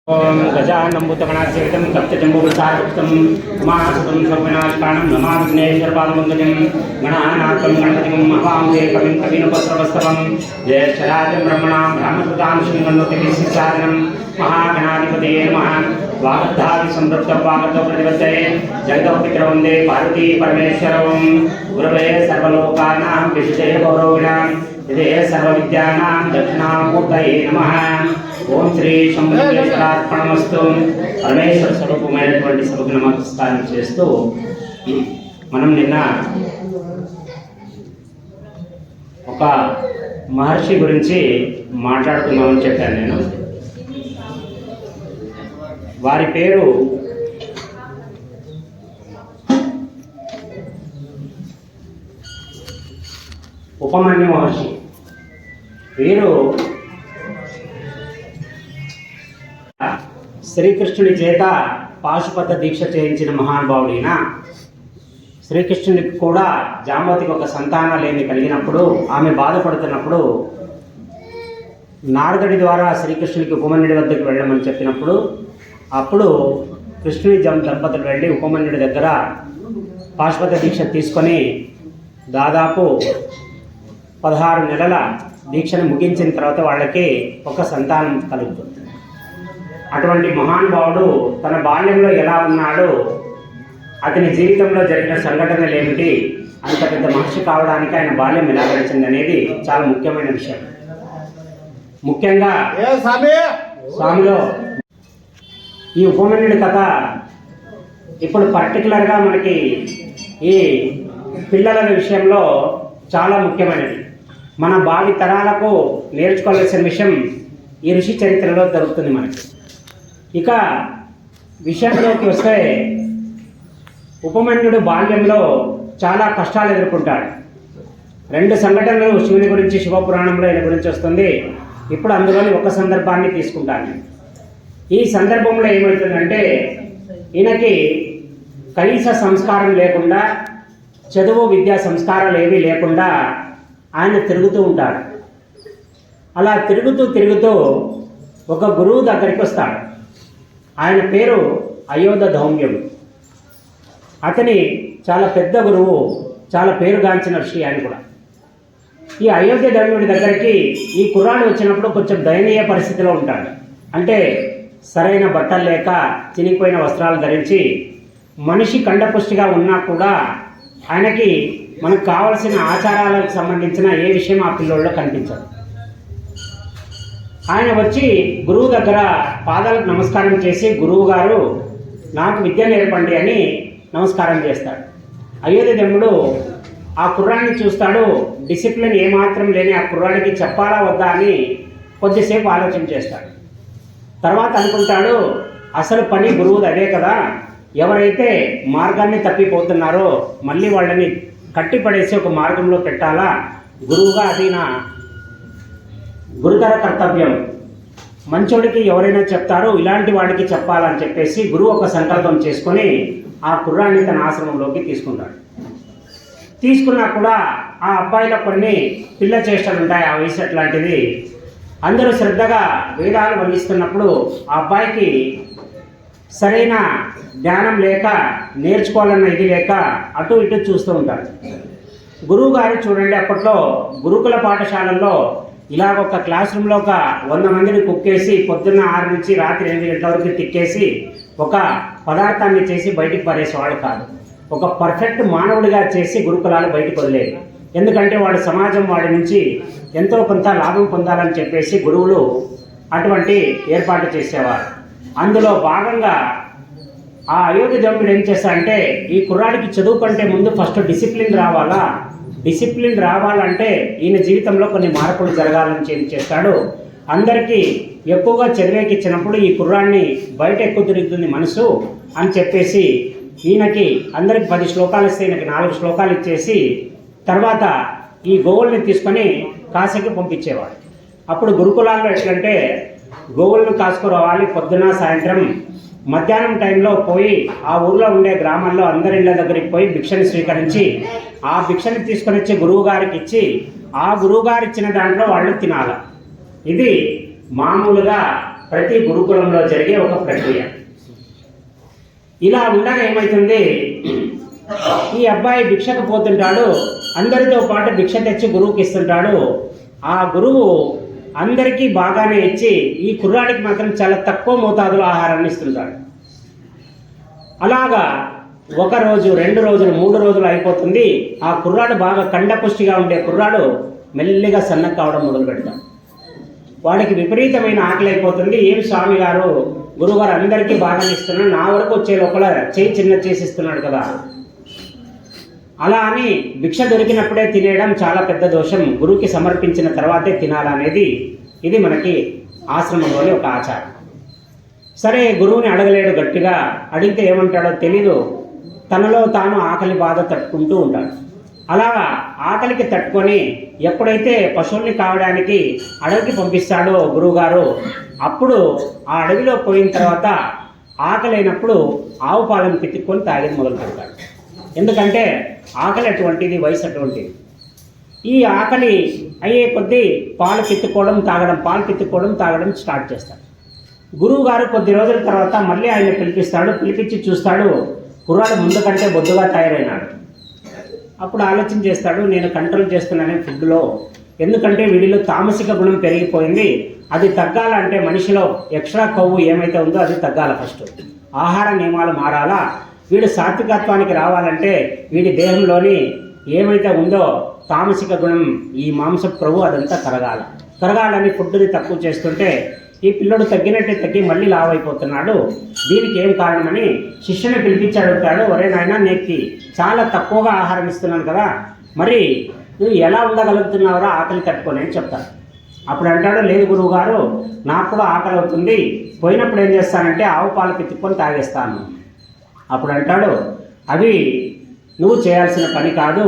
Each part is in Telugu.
ओम गजाननभूतगणासेवितं सप्तजम्बूफलसारयुक्तं उमासुतं सर्वविनाशकारणं नमामि विघ्नेश्वरपादपङ्कजं गणानाथं गणपतिं महावामदे कविं कवीनपत्रवस्तवं ज्येष्ठराजं ब्रह्मणां ब्रह्मसुतां श्रीगणोतिभिस्सादनं महागणाधिपतये नमः। वागद्धादिसंवृत्तं वागतो प्रतिपत्तये जगतो पितरौ वन्दे पार्वती परमेश्वरं गुरवे सर्वलोकानां विशुद्धये गौरविणां हृदये सर्वविद्यानां दक्षिणामूर्तये नमः। ओम श्री शंभुलिंगेश्वरार्पणमस्तु। పరమేశ్వర స్వరూపమైనటువంటి సభకు నమస్కారం చేస్తూ మనం నిన్న ఒక మహర్షి గురించి మాట్లాడుకుందామని చెప్పాను నేను. వారి పేరు ఉపమన్యు మహర్షి. వీరు శ్రీకృష్ణుడి చేత పాశుపత దీక్ష చేయించిన మహానుభావుడైన శ్రీకృష్ణుడికి కూడా జాంబవతికి ఒక సంతానలేమి కలిగినప్పుడు ఆమె బాధపడుతున్నప్పుడు నారదుడి ద్వారా శ్రీకృష్ణుడికి ఉపమన్యుడి వద్దకు వెళ్ళమని చెప్పినప్పుడు అప్పుడు కృష్ణుడి దంపతులు వెళ్ళి ఉపమన్యుడి దగ్గర పాశుపత దీక్ష తీసుకొని దాదాపు 16 నెలల దీక్షను ముగించిన తర్వాత వాళ్ళకి ఒక సంతానం కలుగుతుంది. అటువంటి మహానుభావుడు తన బాల్యంలో ఎలా ఉన్నాడో, అతని జీవితంలో జరిగిన సంఘటనలు ఏమిటి, అంత పెద్ద మహర్షి కావడానికి ఆయన బాల్యం ఎలా గడిచింది అనేది చాలా ముఖ్యమైన విషయం. ముఖ్యంగా స్వామిలో ఈ ఉపమన్యుడి కథ ఇప్పుడు పర్టికులర్గా మనకి ఈ పిల్లల విషయంలో చాలా ముఖ్యమైనది. మన భావి తరాలకు నేర్చుకోవాల్సిన విషయం ఈ ఋషి చరిత్రలో దొరుకుతుంది మనకి. ఇక విషయంలోకి వస్తే ఉపమన్యుడు బాల్యంలో చాలా కష్టాలు ఎదుర్కొంటాడు. 2 సంఘటనలు శివుని గురించి శివపురాణంలో ఈయన గురించి వస్తుంది. ఇప్పుడు అందులోని ఒక సందర్భాన్ని తీసుకుంటాను. ఈ సందర్భంలో ఏమవుతుందంటే ఈయనకి కనీస సంస్కారం లేకుండా, చదువు విద్యా సంస్కారాలు ఏవీ లేకుండా ఆయన తిరుగుతూ ఉంటాడు. అలా తిరుగుతూ ఒక గురువు దగ్గరికి వస్తాడు. ఆయన పేరు అయోధ్య ధౌమ్యుడు. అతని చాలా పెద్ద గురువు, చాలా పేరుగాంచిన ఋషి ఆయన కూడా. ఈ అయోధ్య ధౌమ్యుడి దగ్గరికి ఈ కుర్రాడు వచ్చినప్పుడు కొంచెం దయనీయ పరిస్థితిలో ఉంటాడు. అంటే సరైన బట్టలు లేక, చినిగిపోయిన వస్త్రాలు ధరించి, మనిషి కండపుష్టిగా ఉన్నా కూడా ఆయనకి మనకు కావలసిన ఆచారాలకు సంబంధించిన ఏ విషయం ఆ పిల్లోళ్ళలో కనిపించదు. ఆయన వచ్చి గురువు దగ్గర పాదాలకు నమస్కారం చేసి, గురువు గారు నాకు విద్య నేర్పండి అని నమస్కారం చేస్తాడు. అయోధ్య ధౌమ్యుడు ఆ కుర్రాడిని చూస్తాడు. డిసిప్లిన్ ఏమాత్రం లేని ఆ కుర్రాడికి చెప్పాలా వద్దా అని కొద్దిసేపు ఆలోచన చేస్తాడు. తర్వాత అనుకుంటాడు, అసలు పని గురువుది అదే కదా, ఎవరైతే మార్గాన్ని తప్పిపోతున్నారో మళ్ళీ వాళ్ళని కట్టిపడేసి ఒక మార్గంలో పెట్టాలా, గురువుగా అది నా గురుతర కర్తవ్యం. మంచోడికి ఎవరైనా చెప్తారో ఇలాంటి వాడికి చెప్పాలని చెప్పేసి గురువు ఒక సంకల్పం చేసుకొని ఆ కుర్రాన్ని తన ఆశ్రమంలోకి తీసుకుంటాడు. తీసుకున్నా కూడా ఆ అబ్బాయిలో కొన్ని పిల్ల చేష్టలు ఉంటాయి. ఆ వయసు అట్లాంటిది. అందరూ శ్రద్ధగా వేదాలు వల్లిస్తున్నప్పుడు ఆ అబ్బాయికి సరైన జ్ఞానం లేక, నేర్చుకోవాలన్న ఇది లేక అటు ఇటు చూస్తూ ఉంటాడు. గురువు గారు చూడండి, అప్పట్లో గురుకుల పాఠశాలల్లో ఇలాగ ఒక క్లాస్ రూమ్లో ఒక 100 మందిని కుక్కేసి పొద్దున్న 6 నుంచి రాత్రి 8 గంటల వరకు తిక్కేసి ఒక పదార్థాన్ని చేసి బయటికి పడేసేవాడు కాదు. ఒక పర్ఫెక్ట్ మానవుడిగా చేసి గురుకులాలు బయటకు వదిలేదు. ఎందుకంటే వాడు సమాజం వాడి నుంచి ఎంతో కొంత లాభం పొందాలని చెప్పేసి గురువులు అటువంటి ఏర్పాటు చేసేవారు. అందులో భాగంగా ఆ అయోధ్య ధౌమ్యుడు ఏం చేస్తాడంటే, ఈ కుర్రాడికి చదువు కంటే ముందు ఫస్ట్ డిసిప్లిన్ రావాలా, డిసిప్లిన్ రావాలంటే ఈయన జీవితంలో కొన్ని మార్పులు జరగాలని చేస్తాడు. అందరికీ ఎక్కువగా చదివేకిచ్చినప్పుడు ఈ కుర్రాడిని బయట ఎక్కువ తిరుగుతుంది మనసు అని చెప్పేసి ఈయనకి అందరికి 10 శ్లోకాలు ఇస్తే ఈయనకి 4 శ్లోకాలు ఇచ్చేసి తర్వాత ఈ గోవుల్ని తీసుకొని కాశీకి పంపించేవాడు. అప్పుడు గురుకులాల్లో ఎట్లంటే గోవులను కాసుకురావాలి, పొద్దున సాయంత్రం మధ్యాహ్నం టైంలో పోయి ఆ ఊర్లో ఉండే గ్రామాల్లో అందరి ఇళ్ళ దగ్గరికి పోయి భిక్షని స్వీకరించి ఆ భిక్షని తీసుకొని వచ్చి గురువు గారికి ఇచ్చి ఆ గురువు గారు ఇచ్చిన దాంట్లో వాళ్ళు తినాలి. ఇది మామూలుగా ప్రతి గురుకులంలో జరిగే ఒక ప్రక్రియ. ఇలా ఉండగా ఏమవుతుంది, ఈ అబ్బాయి భిక్షకు పోతుంటాడు, అందరితో పాటు భిక్ష తెచ్చి గురువుకి ఇస్తుంటాడు. ఆ గురువు అందరికీ బాగానే ఇచ్చి ఈ కుర్రాడికి మాత్రం చాలా తక్కువ మోతాదులో ఆహారాన్ని ఇస్తుంటాడు. అలాగా 1 రోజు 2 రోజులు 3 రోజులు అయిపోతుంది. ఆ కుర్రాడు బాగా కండపుష్టిగా ఉండే కుర్రాడు మెల్లిగా సన్నగా కావడం మొదలు పెడతాడు. వాడికి విపరీతమైన ఆకలి అయిపోతుంది. ఏం స్వామి గారు, గురువుగారు అందరికీ బాగా ఇస్తున్నాడు, నా వరకు వచ్చే లోపల చేయి చిన్న చేసిస్తున్నాడు కదా. అలా అని భిక్ష దొరికినప్పుడే తినేయడం చాలా పెద్ద దోషం. గురువుకి సమర్పించిన తర్వాతే తినాలనేది ఇది మనకి ఆశ్రమంలోని ఒక ఆచారం. సరే, గురువుని అడగలేడు. గట్టిగా అడిగితే ఏమంటాడో తెలీదు. తనలో తాను ఆకలి బాధ తట్టుకుంటూ ఉంటాడు. అలా ఆకలికి తట్టుకొని ఎప్పుడైతే పశువుల్ని కావడానికి అడవికి పంపిస్తాడో గురువుగారు, అప్పుడు ఆ అడవిలో పోయిన తర్వాత ఆకలైనప్పుడు ఆవు పాలను పితుక్కొని తాగేది మొదలు పెడతాడు. ఎందుకంటే ఆకలి అటువంటిది, వయసు అటువంటిది. ఈ ఆకలి అయ్యే కొద్దీ పాలు పిత్తుకోవడం తాగడం స్టార్ట్ చేస్తాడు. గురువు గారు కొద్ది రోజుల తర్వాత మళ్ళీ ఆయన పిలిపించి చూస్తాడు. కుర్రాడు ముందు కంటే బొద్దుగా తయారైనాడు. అప్పుడు ఆలోచన చేస్తాడు, నేను కంట్రోల్ చేస్తున్నానే ఫుడ్లో, ఎందుకంటే వీడిలో తామసిక గుణం పెరిగిపోయింది. అది తగ్గాలంటే మనిషిలో ఎక్స్ట్రా కొవ్వు ఏమైతే ఉందో అది తగ్గాల. ఫస్ట్ ఆహార నియమాలు మారాలా. వీడు సాత్వికత్వానికి రావాలంటే వీడి దేహంలోని ఏమైతే ఉందో తామసిక గుణం, ఈ మాంసపు ప్రభు అదంతా కరగాలని ఫుడ్ని తక్కువ చేస్తుంటే ఈ పిల్లడు తగ్గి మళ్ళీ లావ్ అయిపోతున్నాడు. దీనికి ఏం కారణమని శిష్యుని పిలిపించి అడుగుతాడు. ఒరే నాయన, నీకు చాలా తక్కువగా ఆహారం ఇస్తున్నాను కదా, మరి నువ్వు ఎలా ఉండగలుగుతున్నావురా ఆకలి తట్టుకొని అని చెప్తాను. అప్పుడు అంటాడు, లేదు గురువు గారు, నాకు కూడా ఆకలి అవుతుంది, పోయినప్పుడు ఏం చేస్తానంటే ఆవు పాలు పితుక్కొని తాగేస్తాను. అప్పుడు అంటాడు, అవి నువ్వు చేయాల్సిన పని కాదు,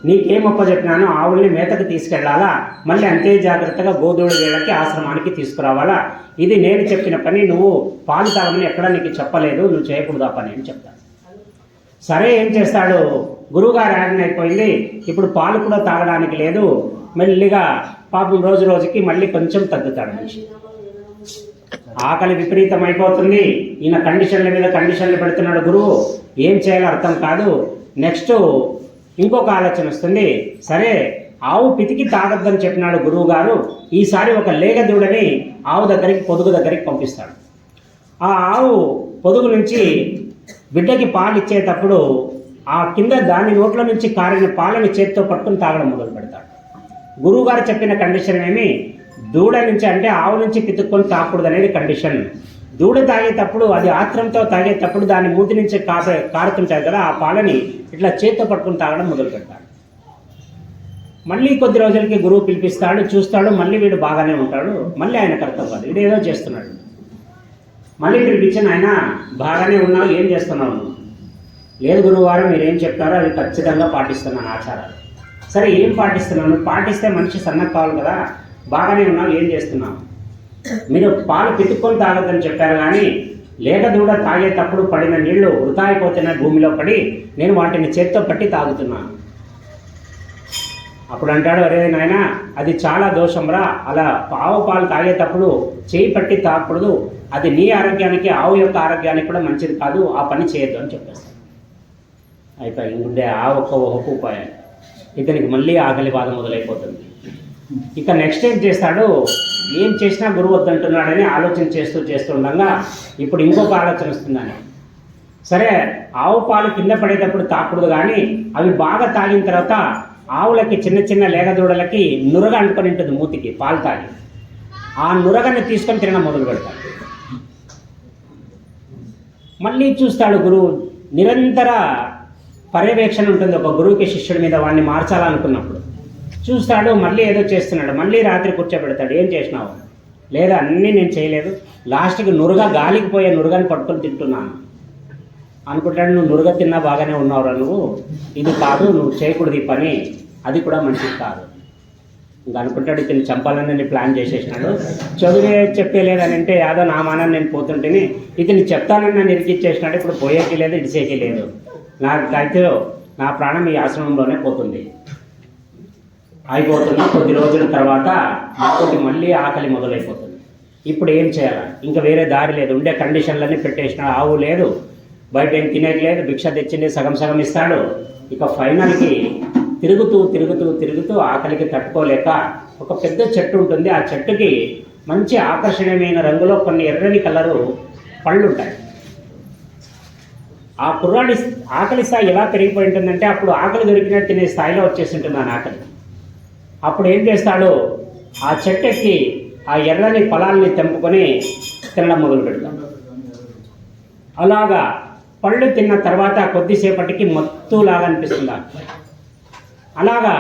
నీకేం చెప్పినాను, ఆవుల్ని మేతకు తీసుకెళ్లాలా, మళ్ళీ అంతే జాగ్రత్తగా గోధువుల వేళకి ఆశ్రమానికి తీసుకురావాలా, ఇది నేను చెప్పిన పని, నువ్వు పాలు తాగమని ఎక్కడ నీకు చెప్పలేదు, నువ్వు చేయకూడదు ఆ పని అని చెప్తాను. సరే, ఏం చేస్తాడు, గురువుగారు యాడ్ అయిపోయింది, ఇప్పుడు పాలు కూడా తాగడానికి లేదు. మెల్లిగా పాపం రోజు రోజుకి మళ్ళీ కొంచెం తగ్గుతాడు మనిషి. ఆకలి విపరీతం అయిపోతుంది. ఈయన కండిషన్లు పెడుతున్నాడు గురువు. ఏం చేయాలో అర్థం కాదు. నెక్స్ట్ ఇంకొక ఆలోచన వస్తుంది. సరే, ఆవు పితికి తాగొద్దని చెప్పినాడు గురువు గారు. ఈసారి ఒక లేగ దూడని ఆవు దగ్గరికి, పొదుగు దగ్గరికి పంపిస్తాడు. ఆ ఆవు పొదుగు నుంచి బిడ్డకి పాలు ఇచ్చేటప్పుడు ఆ కింద దాని నోట్ల నుంచి కారిన పాలని చేతితో పట్టుకుని తాగడం మొదలు పెడతాడు. గురువుగారు చెప్పిన కండిషన్ ఏమి, దూడ నుంచి అంటే ఆవు నుంచి పితుక్కొని తాగకూడదు అనేది కండిషన్. దూడ తాగేటప్పుడు, అది ఆత్రంతో తాగేటప్పుడు దాని మూతి నుంచి కారుతుంటాయి కదా, ఆ పాలని ఇట్లా చేతితో పట్టుకుని తాగడం మొదలు పెడతాడు. మళ్ళీ కొద్ది రోజులకి గురువు పిలిపిస్తాడు, చూస్తాడు, మళ్ళీ వీడు బాగానే ఉంటాడు. మళ్ళీ ఆయన కర్తవ్యం కాదు, వీడు ఏదో చేస్తున్నాడు. మళ్ళీ పిలిపించిన ఆయన, బాగానే ఉన్నావు, ఏం చేస్తున్నావు? లేదు గురువు గారు, మీరేం చెప్తారో అది ఖచ్చితంగా పాటిస్తున్నాను ఆచారాలు. సరే, ఏం పాటిస్తున్నాను? పాటిస్తే మనిషి సన్నగా కావాలి కదా, బాగానే ఉన్నావు, ఏం చేస్తున్నావు? మీరు పాలు పితుక్కొని తాగొద్దని చెప్పారు, కానీ లేక దూడ తాగేటప్పుడు పడిన నీళ్లు వృధా అయిపోతున్న భూమిలో పడి నేను వాటిని చేత్తో పట్టి తాగుతున్నాను. అప్పుడు అంటాడు, అరే నాయన, అది చాలా దోషంరా, అలా ఆవు పాలు తాగేటప్పుడు చేయి పట్టి తాగకూడదు, అది నీ ఆరోగ్యానికి ఆవు యొక్క ఆరోగ్యానికి కూడా మంచిది కాదు, ఆ పని చేయొద్దు అని చెప్పేస్తాను. అయిపోయి ఇంకుంటే ఆ ఒక్క ఉపాయం. ఇతనికి మళ్ళీ ఆకలి బాధ మొదలైపోతుంది. ఇక నెక్స్ట్ ఏం చేస్తాడు, ఏం చేసినా గురువు వద్దంటున్నాడని ఆలోచన చేస్తూ ఉండగా ఇప్పుడు ఇంకొక ఆలోచన వస్తుందని. సరే, ఆవు పాలు కింద పడేటప్పుడు తాకూడదు, కానీ అవి బాగా తాగిన తర్వాత ఆవులకి, చిన్న లేగదూడలకి నురగ అంటుకొని ఉంటుంది మూతికి పాలు తాగి. ఆ నురగని తీసుకొని తినడం మొదలు పెడతాడు. మళ్ళీ చూస్తాడు గురువు, నిరంతర పర్యవేక్షణ ఉంటుంది ఒక గురువుకి శిష్యుడి మీద, వాడిని మార్చాలనుకున్నప్పుడు చూస్తాడు, మళ్ళీ ఏదో చేస్తున్నాడు. మళ్ళీ రాత్రి కూర్చోబెడతాడు, ఏం చేసినావు? లేదా, అన్నీ నేను చేయలేదు, లాస్ట్కి గాలికి పోయే నురగని పట్టుకొని తింటున్నాను అనుకుంటాడు. నువ్వు నురగ తిన్నా బాగానే ఉన్నావురా, నువ్వు ఇది కాదు, నువ్వు చేయకూడదు ఈ పని, అది కూడా మంచిది కాదు ఇంకా అనుకుంటాడు. ఇతను చంపాలని నేను ప్లాన్ చేసేసినాడు. చదివే చెప్పేలేదని అంటే యాదో నా మానాన్ని నేను పోతుంటేనే ఇతను చెప్తానని నన్ను ఇరికిచ్చేసినాడు. ఇప్పుడు పోయేకి లేదు, ఇడిసేకి లేదు, నాకైతే నా ప్రాణం ఈ ఆశ్రమంలోనే పోతుంది. అయిపోతుంది. కొద్ది రోజుల తర్వాత మళ్ళీ ఆకలి మొదలైపోతుంది. ఇప్పుడు ఏం చేయాలి, ఇంకా వేరే దారి లేదు, ఉండే కండిషన్లన్నీ పెట్టేసినాడు. ఆవు లేదు, బయట ఏం తినేది లేదు, భిక్ష తెచ్చింది సగం సగం ఇస్తాడు. ఇక ఫైనల్కి తిరుగుతూ తిరుగుతూ తిరుగుతూ ఆకలికి తట్టుకోలేక ఒక పెద్ద చెట్టు ఉంటుంది. ఆ చెట్టుకి మంచి ఆకర్షణీయమైన రంగులో కొన్ని ఎర్రని కలరు పళ్ళు ఉంటాయి. ఆ కుర్రాడి ఆకలి స్థాయి ఎలా పెరిగిపోయి ఉంటుందంటే అప్పుడు ఆకలి దొరికినట్టు తినే స్థాయిలో వచ్చేసి ఉంటుంది ఆ ఆకలి. అప్పుడు ఏం చేస్తాడు, ఆ చెట్టు ఎక్కి ఆ ఎర్రని ఫలాల్ని తెంపుకొని తినడం మొదలు పెడతాడు. అలాగా పళ్ళు తిన్న తర్వాత కొద్దిసేపటికి మత్తులాగా అనిపిస్తుంది. అలాగా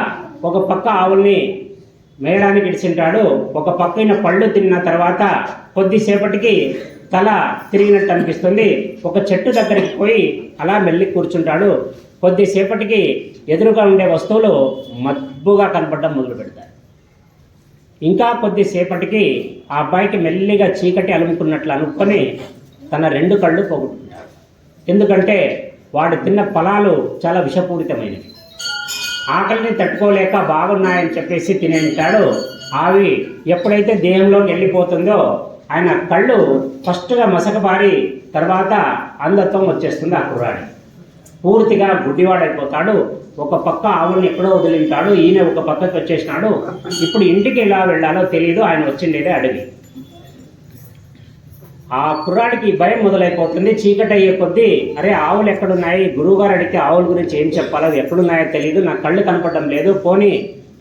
ఒక పక్క ఆవుల్ని మేయడానికి ఇడిచింటాడు, ఒక పక్కన పళ్ళు తిన్న తర్వాత కొద్దిసేపటికి తల తిరిగినట్టు అనిపిస్తుంది. ఒక చెట్టు దగ్గరికి పోయి అలా మెల్లి కూర్చుంటాడు. కొద్దిసేపటికి ఎదురుగా ఉండే వస్తువులు మబ్బుగా కనపడడం మొదలు పెడతారు. ఇంకా కొద్దిసేపటికి ఆ అబ్బాయికి మెల్లిగా చీకటి అలుముకున్నట్లు అనుకొని తన 2 కళ్ళు పోగొట్టుకుంటాడు. ఎందుకంటే వాడు తిన్న ఫలాలు చాలా విషపూరితమైనవి. ఆకలిని తట్టుకోలేక బాగున్నాయని చెప్పేసి తినేంటాడు. అవి ఎప్పుడైతే దేహంలోకి వెళ్ళిపోతుందో ఆయన కళ్ళు ఫస్ట్గా మసకబారి తర్వాత అంధత్వం వచ్చేస్తుంది ఆ కుర్రాడి. పూర్తిగా గుడ్డివాడైపోతాడు. ఒక పక్క ఆవుల్ని ఎక్కడో వదిలింటాడు, ఈయన ఒక పక్కకి వచ్చేసినాడు. ఇప్పుడు ఇంటికి ఎలా వెళ్ళాలో తెలియదు. ఆయన వచ్చిండేదే అడవి. ఆ కుర్రాడికి భయం మొదలైపోతుంది. చీకటి అయ్యే కొద్దీ అరే ఆవులు ఎక్కడున్నాయి, గురువుగారు అడిగితే ఆవుల గురించి ఏం చెప్పాలో ఎక్కడున్నాయో తెలియదు, నాకు కళ్ళు కనపడడం లేదు, పోనీ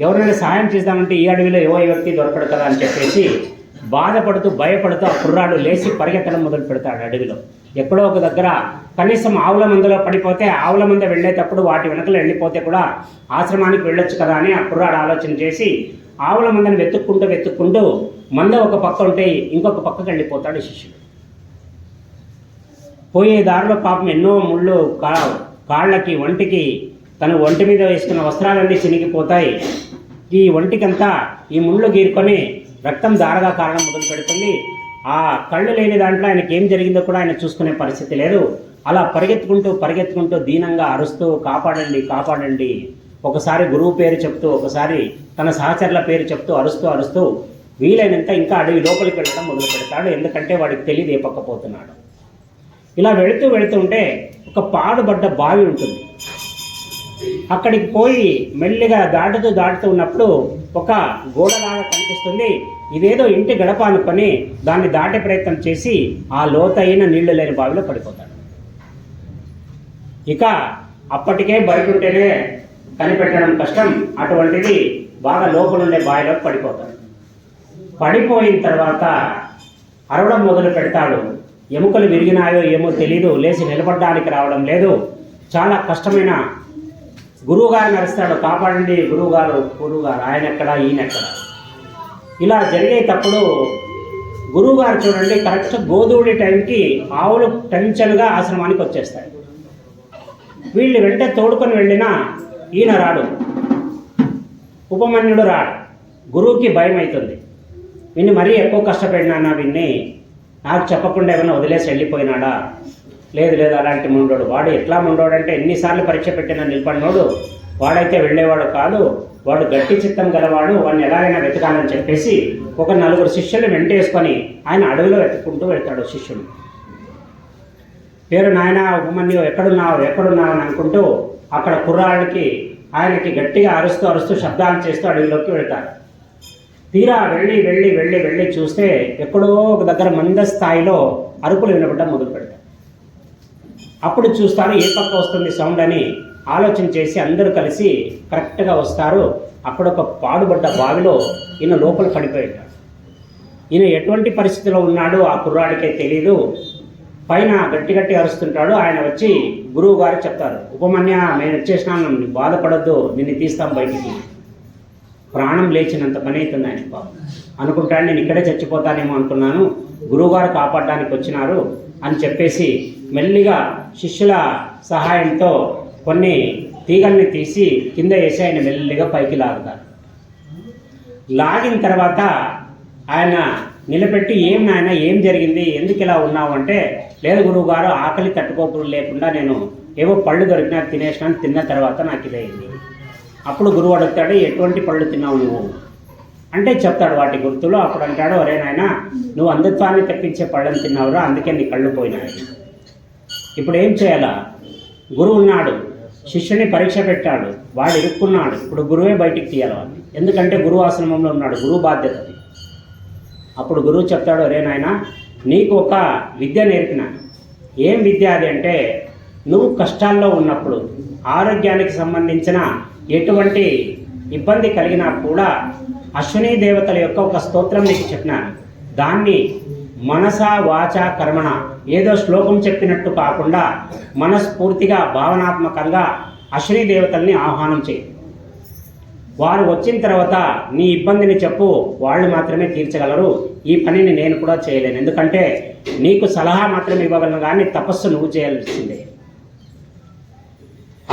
ఎవరైనా సహాయం చేద్దామంటే ఈ అడవిలో ఏ వ్యక్తి దొరకడు కదా అని చెప్పేసి బాధపడుతూ భయపడుతూ ఆ కుర్రాడు లేచి పరిగెత్తడం మొదలు పెడతాడు అడవిలో. ఎక్కడో ఒక దగ్గర కనీసం ఆవుల మందలో పడిపోతే ఆవుల మంద వెళ్ళేటప్పుడు వాటి వెనకలు వెళ్ళిపోతే కూడా ఆశ్రమానికి వెళ్ళొచ్చు కదా అని ఆ కుర్రాడు ఆలోచన చేసి ఆవుల మందని వెతుక్కుంటూ మంద ఒక పక్క ఉంటే ఇంకొక పక్కకి వెళ్ళిపోతాడు శిష్యుడు. పోయే దారిలో పాపం ఎన్నో ముళ్ళు కాళ్ళకి ఒంటికి తను ఒంటి మీద వేసుకున్న వస్త్రాలన్నీ చినిగిపోతాయి. ఈ ఒంటికంతా ఈ ముళ్ళు గీరుకొని రక్తం దారగా కారణం మొదలు పెడుతుంది. ఆ కళ్ళు లేని దాంట్లో ఆయనకి ఏం జరిగిందో కూడా ఆయన చూసుకునే పరిస్థితి లేదు. అలా పరిగెత్తుకుంటూ దీనంగా అరుస్తూ కాపాడండి కాపాడండి, ఒకసారి గురువు పేరు చెప్తూ ఒకసారి తన సహచరుల పేరు చెప్తూ అరుస్తూ వీలైనంత ఇంకా అడవి లోపలికి వెళ్ళడం మొదలు పెడతాడు. ఎందుకంటే వాడికి తెలియదు ఏ పక్క పోతున్నాడు. ఇలా వెళుతుంటే ఒక పాడుబడ్డ బావి ఉంటుంది. అక్కడికి పోయి మెల్లిగా దాటుతూ ఉన్నప్పుడు ఒక గోడలాగా కనిపిస్తుంది. ఇదేదో ఇంటి గడప అనుకొని దాన్ని దాటే ప్రయత్నం చేసి ఆ లోతైన నీళ్లు లేని బావిలో పడిపోతాడు. ఇక అప్పటికే బయట ఉంటేనే కనిపెట్టడం కష్టం, అటువంటిది బాగా లోపల ఉండే బావిలో పడిపోతాడు. పడిపోయిన తర్వాత అరవడం మొదలు పెడతాడు. ఎముకలు విరిగినాయో ఏమో తెలీదు, లేచి నిలబడడానికి రావడం లేదు. చాలా కష్టమైన గురువుగారిని అరుస్తాడు, కాపాడండి గురువుగారు ఆయన ఎక్కడ ఈయనెక్కడ. ఇలా జరిగేటప్పుడు గురువుగారు చూడండి కరెక్ట్ గోధుడి టైంకి ఆవులు టెన్షన్గా ఆశ్రమానికి వచ్చేస్తాయి. వీళ్ళు వెంట తోడుకొని వెళ్ళినా ఈయన రాడు, ఉపమన్యుడు రాడు. గురువుకి భయం అవుతుంది, విన్ని మరీ ఎక్కువ కష్టపడినా విన్ని నాకు చెప్పకుండా ఏమైనా వదిలేసి వెళ్ళిపోయినాడా? లేదు అలాంటి ముండోడు. వాడు ఎట్లా ముండోడంటే ఎన్నిసార్లు పరీక్ష పెట్టినా నిలబడినోడు, వాడైతే వెళ్ళేవాడు కాదు, వాడు గట్టి చిత్తం గలవాడు, వాడిని ఎలాగైనా వెతకాలని చెప్పేసి ఒక 4 శిష్యులు వెంటేసుకొని ఆయన అడవిలో వెతుక్కుంటూ వెళ్తాడు. శిష్యుడు పేరు నాయన ఉపమన్యు ఎక్కడున్నావు అని అనుకుంటూ అక్కడ కుర్రాడికి ఆయనకి గట్టిగా అరుస్తూ శబ్దాలు చేస్తూ అడవిలోకి వెళ్తారు. తీరా వెళ్ళి చూస్తే ఎక్కడో ఒక దగ్గర మంద స్థాయిలో అరుపులు వినపడడం మొదలు పెడతారు. అప్పుడు చూస్తారు ఏ పక్క వస్తుంది సౌండ్ అని ఆలోచన చేసి అందరూ కలిసి కరెక్ట్గా వస్తారు. అక్కడ ఒక పాడుబడ్డ బావిలో ఈయన లోపల పడిపోయాడు. ఈయన ఎటువంటి పరిస్థితిలో ఉన్నాడో ఆ కుర్రాడికే తెలీదు. పైన గట్టి అరుస్తుంటాడు. ఆయన వచ్చి గురువు గారు చెప్తారు, ఉపమన్య నేను వచ్చేసినాను, బాధపడద్దు, నిన్ను తీస్తాం బయటికి. ప్రాణం లేచినంత పని అవుతుంది ఆయన పాపం. అనుకుంటాడు నేను ఇక్కడే చచ్చిపోతానేమో అనుకున్నాను, గురువుగారు కాపాడడానికి వచ్చినారు అని చెప్పేసి మెల్లిగా శిష్యుల సహాయంతో కొన్ని తీగల్ని తీసి కింద వేసి ఆయన మెల్లిగా పైకి లాగుతారు. లాగిన తర్వాత ఆయన నిలబెట్టి ఏం నాయన ఏం జరిగింది, ఎందుకు ఇలా ఉన్నావు అంటే, లేదు గురువుగారు ఆకలి తట్టుకోకుండా లేకుండా నేను ఏవో పళ్ళు దొరికినా తినేసినాను, తిన్న తర్వాత నాకు ఇదైంది. అప్పుడు గురువు అడుగుతాడు, ఎటువంటి పళ్ళు తిన్నావు నువ్వు అంటే చెప్తాడు వాటి గుర్తులు. అప్పుడు అంటాడు, ఒరే నాయనా, నువ్వు అంధత్వాన్ని తెప్పించే పళ్ళని తిన్నావురా, అందుకే నీ కళ్ళు పోయినాయి. ఇప్పుడు ఏం చేయాలా? గురువు ఉన్నాడు, శిష్యుని పరీక్ష పెట్టాడు, వాడు ఇరుక్కున్నాడు. ఇప్పుడు గురువే బయటికి తీయాలి వాడిని, ఎందుకంటే గురువు ఆశ్రమంలో ఉన్నాడు, గురువు బాధ్యత అది. అప్పుడు గురువు చెప్తాడు, ఒరే నాయనా, నీకు ఒక విద్య నేర్పిన. ఏం విద్య అది అంటే, నువ్వు కష్టాల్లో ఉన్నప్పుడు ఆరోగ్యానికి సంబంధించిన ఎటువంటి ఇబ్బంది కలిగినా కూడా అశ్విని దేవతల యొక్క ఒక స్తోత్రం నీకు చెప్పినాను. దాన్ని మనస వాచ కర్మణ, ఏదో శ్లోకం చెప్పినట్టు కాకుండా మనస్ఫూర్తిగా భావనాత్మకంగా అశ్విని దేవతల్ని ఆహ్వానం చేయి. వారు వచ్చిన తర్వాత నీ ఇబ్బందిని చెప్పు, వాళ్ళు మాత్రమే తీర్చగలరు. ఈ పనిని నేను కూడా చేయలేను, ఎందుకంటే నీకు సలహా మాత్రమే ఇవ్వగలను, కానీ తపస్సు నువ్వు చేయాల్సిందే.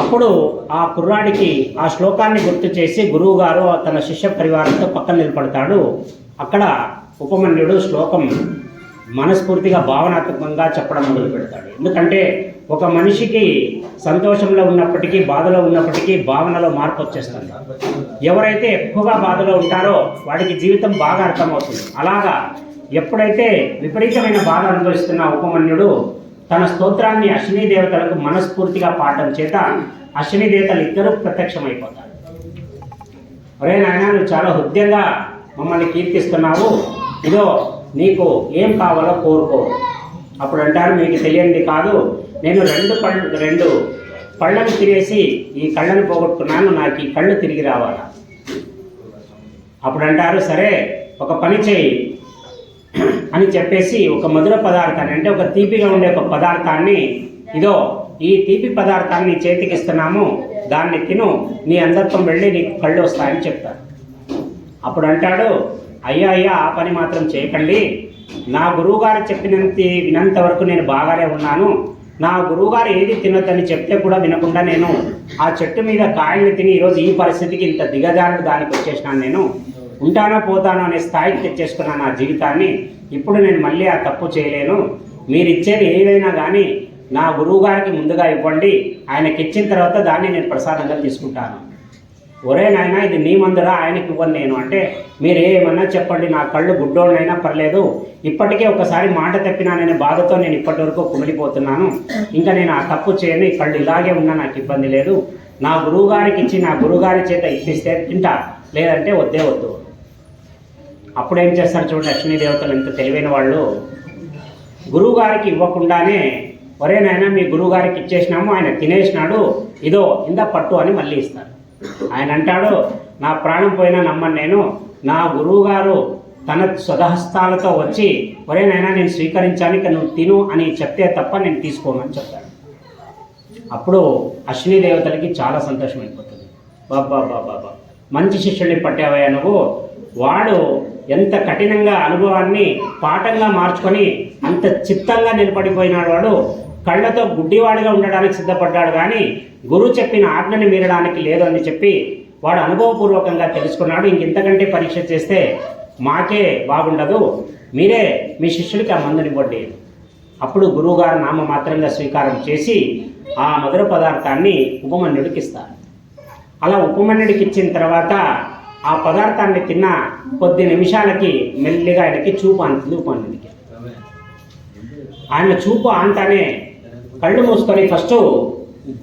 అప్పుడు ఆ కుర్రాడికి ఆ శ్లోకాన్ని గుర్తు చేసి గురువుగారు తన శిష్య పరివారంతో పక్కన నిలబడతాడు. అక్కడ ఉపమన్యుడు శ్లోకం మనస్ఫూర్తిగా భావనాత్మకంగా చెప్పడం మొదలు పెడతాడు. ఎందుకంటే ఒక మనిషికి సంతోషంలో ఉన్నప్పటికీ బాధలో ఉన్నప్పటికీ భావనలో మార్పు వచ్చేస్తుంది. ఎవరైతే ఎక్కువగా బాధలో ఉంటారో వాడికి జీవితం బాగా అర్థమవుతుంది. అలాగా ఎప్పుడైతే విపరీతమైన బాధ అనుభవిస్తున్న ఉపమన్యుడు తన స్తోత్రాన్ని అశ్విని దేవతలకు మనస్ఫూర్తిగా పాడడం చేత అశ్విని దేవతలు ఇద్దరు ప్రత్యక్షమైపోతారు. ఒరే నాయన, నువ్వు చాలా హృదయంగా మమ్మల్ని కీర్తిస్తున్నావు, ఇదో నీకు ఏం కావాలో కోరుకో. అప్పుడు అంటారు, మీకు తెలియంది కాదు, నేను రెండు పళ్ళను తినేసి ఈ కళ్ళను పోగొట్టుకున్నాను, నాకు ఈ కళ్ళు తిరిగి రావాలా. అప్పుడు అంటారు, సరే ఒక పని చేయి అని చెప్పేసి ఒక మధుర పదార్థాన్ని, అంటే ఒక తీపిగా ఉండే ఒక పదార్థాన్ని, ఇదో ఈ తీపి పదార్థాన్ని చేతికి ఇస్తున్నాము, దాన్ని తిను, నీ అంధత్వం వెళ్ళి నీకు కళ్ళు వస్తాయని చెప్తారు. అప్పుడు అంటాడు, అయ్యా అయ్యా, ఆ పని మాత్రం చేయకండి, నా గురువుగారు వినంత వరకు నేను బాగానే ఉన్నాను. నా గురువుగారు ఏది తినొద్దని చెప్తే కూడా వినకుండా నేను ఆ చెట్టు మీద కాయల్ని తిని ఈరోజు ఈ పరిస్థితికి ఇంత దిగజారుడు దానికి వచ్చేసినాను. నేను ఉంటానో పోతానో అనే స్థాయికి తెచ్చేసుకున్నాను నా జీవితాన్ని. ఇప్పుడు నేను మళ్ళీ ఆ తప్పు చేయలేను. మీరు ఇచ్చేది ఏదైనా కానీ నా గురువుగారికి ముందుగా ఇవ్వండి, ఆయనకి ఇచ్చిన తర్వాత దాన్ని నేను ప్రసాదంగా తీసుకుంటాను. ఒరే నాయన, ఇది నీ మందురా, ఆయనకి ఇవ్వను నేను. అంటే మీరు ఏమన్నా చెప్పండి, నా కళ్ళు గుడ్డోళ్ళైనా పర్లేదు, ఇప్పటికే ఒకసారి మాట తప్పినాననే బాధతో నేను ఇప్పటి వరకు కుమిలిపోతున్నాను. ఇంకా నేను ఆ తప్పు చేయను, ఈ కళ్ళు ఇలాగే ఉన్నా నాకు ఇబ్బంది లేదు. నా గురువుగారికి ఇచ్చి నా గురువుగారి చేత ఇప్పిస్తే తింటా, లేదంటే వద్దే వద్దు. అప్పుడు ఏం చేస్తారు చూడండి, అశ్విని దేవతలు ఎంత తెలివైన వాళ్ళు. గురువుగారికి ఇవ్వకుండానే, ఒరే నాయన మీ గురువుగారికి ఇచ్చేసినాము, ఆయన తినేసినాడు, ఇదో ఇందా పట్టు అని మళ్ళీ ఇస్తారు. ఆయన అంటాడు, నా ప్రాణం పోయినా నమ్మను నేను, నా గురువుగారు తన స్వదహస్తాలతో వచ్చి ఒరే నాయనా నేను స్వీకరించాను, ఇక నువ్వు తిను అని చెప్తే తప్ప నేను తీసుకోను అని చెప్తాడు. అప్పుడు అశ్విని దేవతలకి చాలా సంతోషం అయిపోతుంది. బాబా బాబా, మంచి శిష్యుడిని పట్టావయ్యా నువ్వు. వాడు ఎంత కఠినంగా అనుభవాన్ని పాఠంగా మార్చుకొని అంత చిత్తంగా నిలబడిపోయినాడు. వాడు కళ్ళతో గుడ్డివాడిగా ఉండడానికి సిద్ధపడ్డాడు, కానీ గురువు చెప్పిన ఆజ్ఞని మీరడానికి లేదు అని చెప్పి వాడు అనుభవపూర్వకంగా తెలుసుకున్నాడు. ఇంకెంతకంటే పరీక్ష చేస్తే మాకే బాగుండదు, మీరే మీ శిష్యుడికి ఆ మందునివ్వండి. అప్పుడు గురువుగారు నామమాత్రంగా స్వీకారం చేసి ఆ మధుర పదార్థాన్ని ఉపమన్యుడికి ఇస్తారు. అలా ఉపమన్యుడికి ఇచ్చిన తర్వాత ఆ పదార్థాన్ని తిన్న కొద్ది నిమిషాలకి మెల్లిగా ఆయనకి చూపు అంటుంది ఉపమన్యుడికి. ఆయన చూపు అంతానే కళ్ళు మూసుకొని ఫస్ట్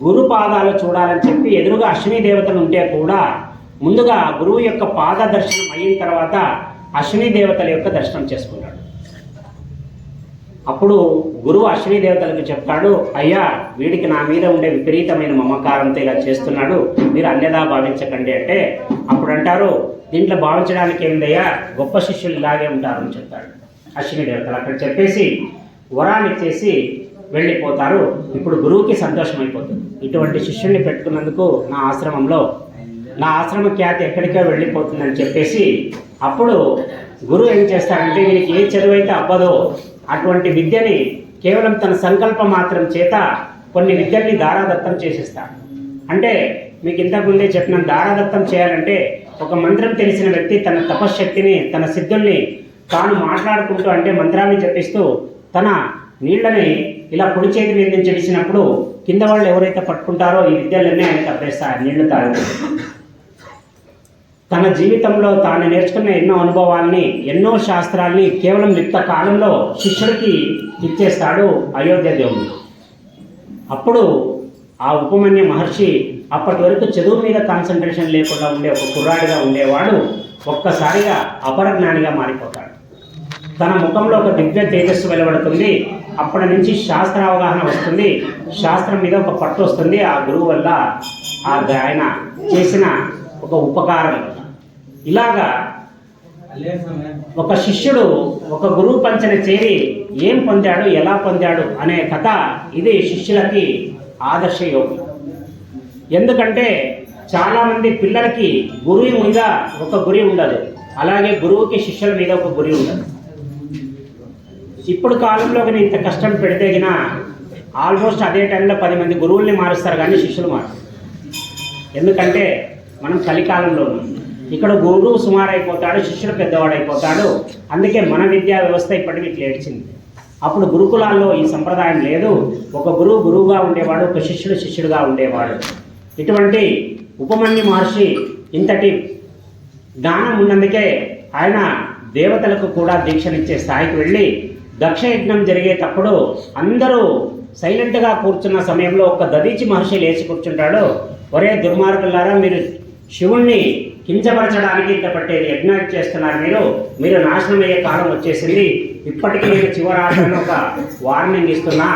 గురు పాదాలు చూడాలని చెప్పి ఎదురుగా అశ్విని దేవతలు ఉంటే కూడా ముందుగా గురువు యొక్క పాద దర్శనం అయిన తర్వాత అశ్విని దేవతల యొక్క దర్శనం చేసుకున్నాడు. అప్పుడు గురువు అశ్విని దేవతలకు చెప్తాడు, అయ్యా వీడికి నా మీద ఉండే విపరీతమైన మమకారంతో ఇలా చేస్తున్నాడు, మీరు అన్యదా భావించకండి. అంటే అప్పుడు అంటారు, దీంట్లో భావించడానికి ఏమిదయ్యా, గొప్ప శిష్యులు ఇలాగే ఉంటారు అని చెప్తాడు అశ్విని దేవతలు. అక్కడ చెప్పేసి వరాన్ని ఇచ్చేసి వెళ్ళిపోతారు. ఇప్పుడు గురువుకి సంతోషం అయిపోతుంది, ఇటువంటి శిష్యుల్ని పెట్టుకున్నందుకు నా ఆశ్రమ ఖ్యాతి ఎక్కడికో వెళ్ళిపోతుందని చెప్పేసి అప్పుడు గురువు ఏం చేస్తాడంటే, వీరికి ఏ చదువైతే అవ్వదో అటువంటి విద్యని కేవలం తన సంకల్ప మాత్రం చేత కొన్ని విద్యల్ని దారాదత్తం చేసేస్తాడు. అంటే మీకు ఇంతకుముందే చెప్పిన దారాదత్తం చేయాలంటే ఒక మంత్రం తెలిసిన వ్యక్తి తన తపశ్శక్తిని తన సిద్ధుల్ని తాను మాట్లాడుకుంటూ, అంటే మంత్రాన్ని జపిస్తూ తన నీళ్ళని ఇలా కుడి చేతి మీద నుంచి విడిచినప్పుడు కింద వాళ్ళు ఎవరైతే పట్టుకుంటారో ఈ విద్యలన్నీ ఆయనకు అప్పేస్తారు, నీళ్లు తాగుతారు. తన జీవితంలో తాను నేర్చుకున్న ఎన్నో అనుభవాల్ని, ఎన్నో శాస్త్రాల్ని కేవలం లిప్త కాలంలో శిష్యుడికి ఇచ్చేస్తాడు అయోధ్య దేవుడు. అప్పుడు ఆ ఉపమన్య మహర్షి అప్పటి వరకు చదువు మీద కాన్సన్ట్రేషన్ లేకుండా ఉండే ఒక కుర్రాడిగా ఉండేవాడు ఒక్కసారిగా అపరజ్ఞానిగా మారిపోతాడు. తన ముఖంలో ఒక దివ్య తేజస్సు వెలువడుతుంది. అప్పటి నుంచి శాస్త్ర అవగాహన వస్తుంది, శాస్త్రం మీద ఒక పట్టు వస్తుంది. ఆ గురువు వల్ల ఆయన చేసిన ఒక ఉపకారం. ఇలాగా ఒక శిష్యుడు ఒక గురువు పంచన చేరి ఏం పొందాడు, ఎలా పొందాడు అనే కథ ఇది శిష్యులకి ఆదర్శ యోగం. ఎందుకంటే చాలామంది పిల్లలకి గురువు మీద ఒక గురి ఉండదు, అలాగే గురువుకి శిష్యుల మీద ఒక గురి ఉండదు. ఇప్పుడు కాలంలో ఇంత కష్టం పెడితే గిన ఆల్మోస్ట్ అదే టైంలో 10 మంది గురువుల్ని మారుస్తారు కానీ శిష్యులు మారుతారు. ఎందుకంటే మనం కలికాలంలో ఉన్నాం. ఇక్కడ గురువు సుమారైపోతాడు, శిష్యుడు పెద్దవాడైపోతాడు. అందుకే మన విద్యా వ్యవస్థ ఇప్పటికీ ఇట్లా ఏడ్చింది. అప్పుడు గురుకులాల్లో ఈ సంప్రదాయం లేదు. ఒక గురువు గురువుగా ఉండేవాడు, ఒక శిష్యుడు శిష్యుడుగా ఉండేవాడు. ఇటువంటి ఉపమన్యు మహర్షి ఇంతటి జ్ఞానం ఉన్నందుకే ఆయన దేవతలకు కూడా దీక్షనిచ్చే స్థాయికి వెళ్ళి దక్షయజ్ఞం జరిగేటప్పుడు అందరూ సైలెంట్గా కూర్చున్న సమయంలో ఒక దదీచి మహర్షి లేచి కూర్చుంటాడు. ఒరే దుర్మార్గులారా, మీరు శివుణ్ణి కించపరచడానికి ఇంత పట్టేది యజ్ఞం చేస్తున్నారు, మీరు నాశనం అయ్యే కాలం వచ్చేసింది. ఇప్పటికీ నేను చివరాటను ఒక వార్నింగ్ ఇస్తున్నా.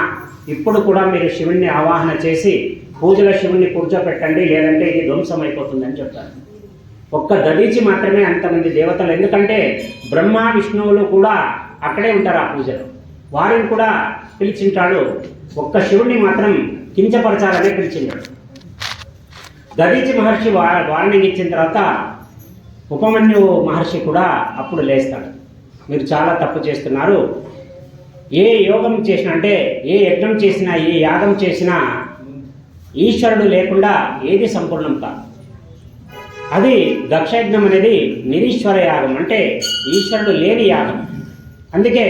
ఇప్పుడు కూడా మీరు శివుణ్ణి ఆవాహన చేసి పూజలో శివుణ్ణి కూర్చోపెట్టండి, లేదంటే ఇది ధ్వంసం అయిపోతుందని చెప్తారు. ఒక్క దదీచి మాత్రమే అంతమంది దేవతలు, ఎందుకంటే బ్రహ్మ విష్ణువులు కూడా అక్కడే ఉంటారు ఆ పూజలో, వారిని కూడా పిలిచింటాడు. ఒక్క శివుణ్ణి మాత్రం కించపరచాలనే పిలిచింటాడు. దదీచి మహర్షి వార్నింగ్ ఇచ్చిన తర్వాత ఉపమన్యు మహర్షి కూడా అప్పుడు లేస్తాడు. మీరు చాలా తప్పు చేస్తున్నారు. ఏ యోగం చేసినా, అంటే ఏ యజ్ఞం చేసినా, ఏ యాగం చేసినా ఈశ్వరుడు లేకుండా ఏది సంపూర్ణం కాదు. అది దక్షయజ్ఞం అనేది నిరీశ్వర యాగం, అంటే ఈశ్వరుడు లేని యాగం. అందుకే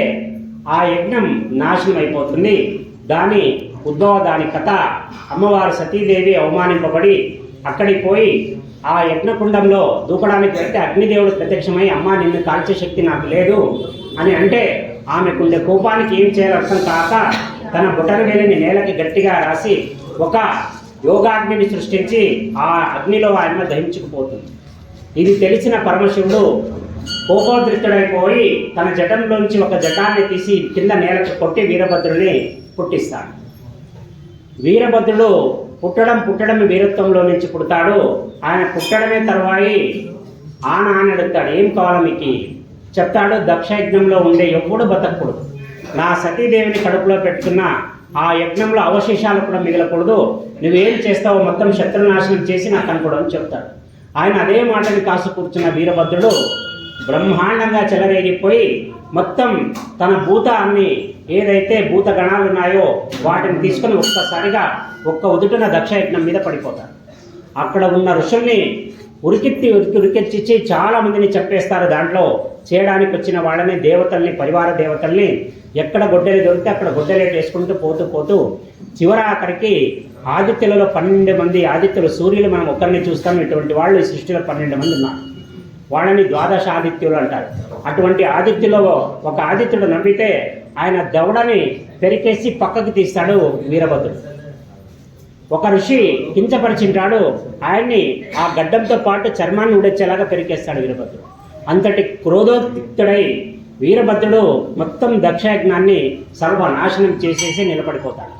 ఆ యజ్ఞం నాశనం అయిపోతుంది. దాని కథ, అమ్మవారు సతీదేవి అవమానింపబడి అక్కడికి పోయి ఆ యజ్ఞకుండంలో దూకడానికి వెళ్తే అగ్నిదేవుడు ప్రత్యక్షమై, అమ్మ నిన్ను కాల్చే శక్తి నాకు లేదు అని అంటే, ఆమెకుండే కోపానికి ఏం చేయాలో అర్థం కాక తన బుటన వేలిని నేలకి గట్టిగా రాసి ఒక యోగాగ్నిని సృష్టించి ఆ అగ్నిలో ఆయన దహించుకుపోతుంది. ఇది తెలిసిన పరమశివుడు కోపోద్రిక్తుడైపోయి తన జటంలోంచి ఒక జటాన్ని తీసి కింద నేలకు కొట్టి వీరభద్రుని పుట్టిస్తాడు. వీరభద్రుడు పుట్టడం వీరత్వంలో నుంచి పుడతాడు. ఆయన పుట్టడమే తర్వాయి అని అడుగుతాడు, ఏం కావాలో మీకు చెప్తాడు. దక్షయజ్ఞంలో ఉండే ఎవ్వడు బతకూడదు, నా సతీదేవిని కడుపులో పెట్టుకున్న ఆ యజ్ఞంలో అవశేషాలు కూడా మిగలకూడదు, నువ్వేం చేస్తావో మొత్తం శత్రునాశనం చేసి నాకు అనుకోవడం చెప్తాడు. ఆయన అదే మాటని కాసు కూర్చున్న వీరభద్రుడు బ్రహ్మాండంగా చెలరేగిపోయి మొత్తం తన భూతాన్ని, ఏదైతే భూత గణాలు ఉన్నాయో వాటిని తీసుకుని ఒక్కసారిగా ఒక్క ఉదుటున దక్షయజ్ఞం మీద పడిపోతారు. అక్కడ ఉన్న ఋషుల్ని ఉరికెత్తిచ్చి చాలా మందిని చెప్పేస్తారు. దాంట్లో చేయడానికి వచ్చిన వాళ్ళని, దేవతల్ని, పరివార దేవతల్ని ఎక్కడ గొడ్డలి దొరికితే అక్కడ గొడ్డలేట వేసుకుంటూ పోతూ చివర అక్కడికి ఆదిత్యులలో 12 మంది ఆదిత్యులు, సూర్యులు మనం ఒక్కరిని చూస్తాం, ఇటువంటి వాళ్ళు ఈ సృష్టిలో 12 మంది ఉన్నారు. వాళ్ళని ద్వాదశ ఆదిత్యులు అంటారు. అటువంటి ఆదిత్యులో ఒక ఆదిత్యుడు నవ్వితే ఆయన దవడని పెరికేసి పక్కకి తీస్తాడు వీరభద్రుడు. ఒక ఋషి కించపరిచింటాడు, ఆయన్ని ఆ గడ్డంతో పాటు చర్మాన్ని ఉడేచ్చేలాగా పెరికేస్తాడు వీరభద్రుడు. అంతటి క్రోధోద్రిక్తుడై వీరభద్రుడు మొత్తం దక్షయజ్ఞాన్ని సర్వనాశనం చేసేసి నిలబడిపోతాడు.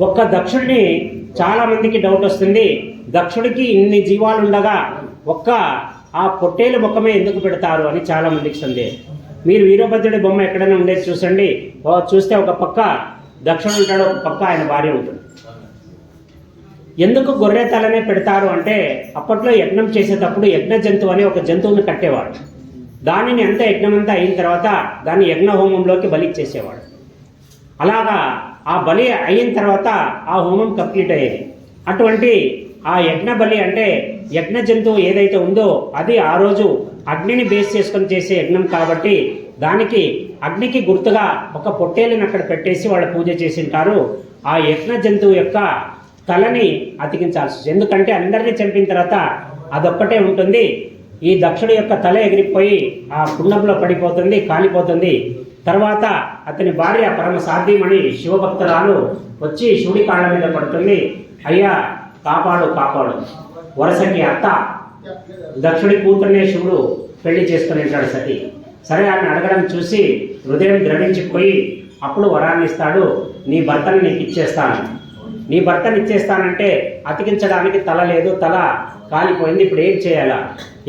ఒక్క దక్షుడిని చాలామందికి డౌట్ వస్తుంది, దక్షుడికి ఇన్ని జీవాలు ఉండగా ఒక్క ఆ పొట్టేలు ముఖమే ఎందుకు పెడతారు అని చాలామందికి సందేహం. మీరు వీరభద్రుడి బొమ్మ ఎక్కడైనా ఉండేది చూసండి, చూస్తే ఒక పక్క దక్షుడు ఉంటాడు, ఒక పక్క ఆయన భార్య ఉంటుంది. ఎందుకు గొర్రె తలనే పెడతారు అంటే, అప్పట్లో యజ్ఞం చేసేటప్పుడు యజ్ఞ జంతువు అని ఒక జంతువుని కట్టేవాడు. దానిని అంతా యజ్ఞమంతా అయిన తర్వాత దాన్ని యజ్ఞ హోమంలోకి బలి చేసేవాడు. అలాగా ఆ బలి అయిన తర్వాత ఆ హోమం కంప్లీట్ అయ్యేది. అటువంటి ఆ యజ్ఞ బలి అంటే యజ్ఞ జంతువు ఏదైతే ఉందో అది ఆ రోజు అగ్నిని బేస్ చేసుకొని చేసే యజ్ఞం కాబట్టి దానికి అగ్నికి గుర్తుగా ఒక పొట్టేలుని అక్కడ పెట్టేసి వాళ్ళు పూజ చేసింటారు. ఆ యజ్ఞ జంతువు యొక్క తలని అతికించాల్సి, ఎందుకంటే అందరినీ చంపిన తర్వాత అదొక్కటే ఉంటుంది. ఈ దక్షుడి యొక్క తల ఎగిరిపోయి ఆ కుండంలో పడిపోతుంది, కాలిపోతుంది. తర్వాత అతని భార్య పరమ సాధ్యమని శివభక్తురాలు వచ్చి శివుడి కాళ్ళ మీద పడుతుంది. అయ్యా కాపాడు కాపాడు. వరసకి అత్త దక్షుడి కూతుర్నే శివుడు పెళ్లి చేసుకుని ఉంటాడు సతీ. సరే ఆమె అడగడం చూసి హృదయం ద్రవించిపోయి అప్పుడు వరాన్ని ఇస్తాడు. నీ భర్తను నీకు ఇచ్చేస్తాను. నీ భర్తను ఇచ్చేస్తానంటే అతికించడానికి తల లేదు, తల కాలిపోయింది, ఇప్పుడు ఏం చేయాలా?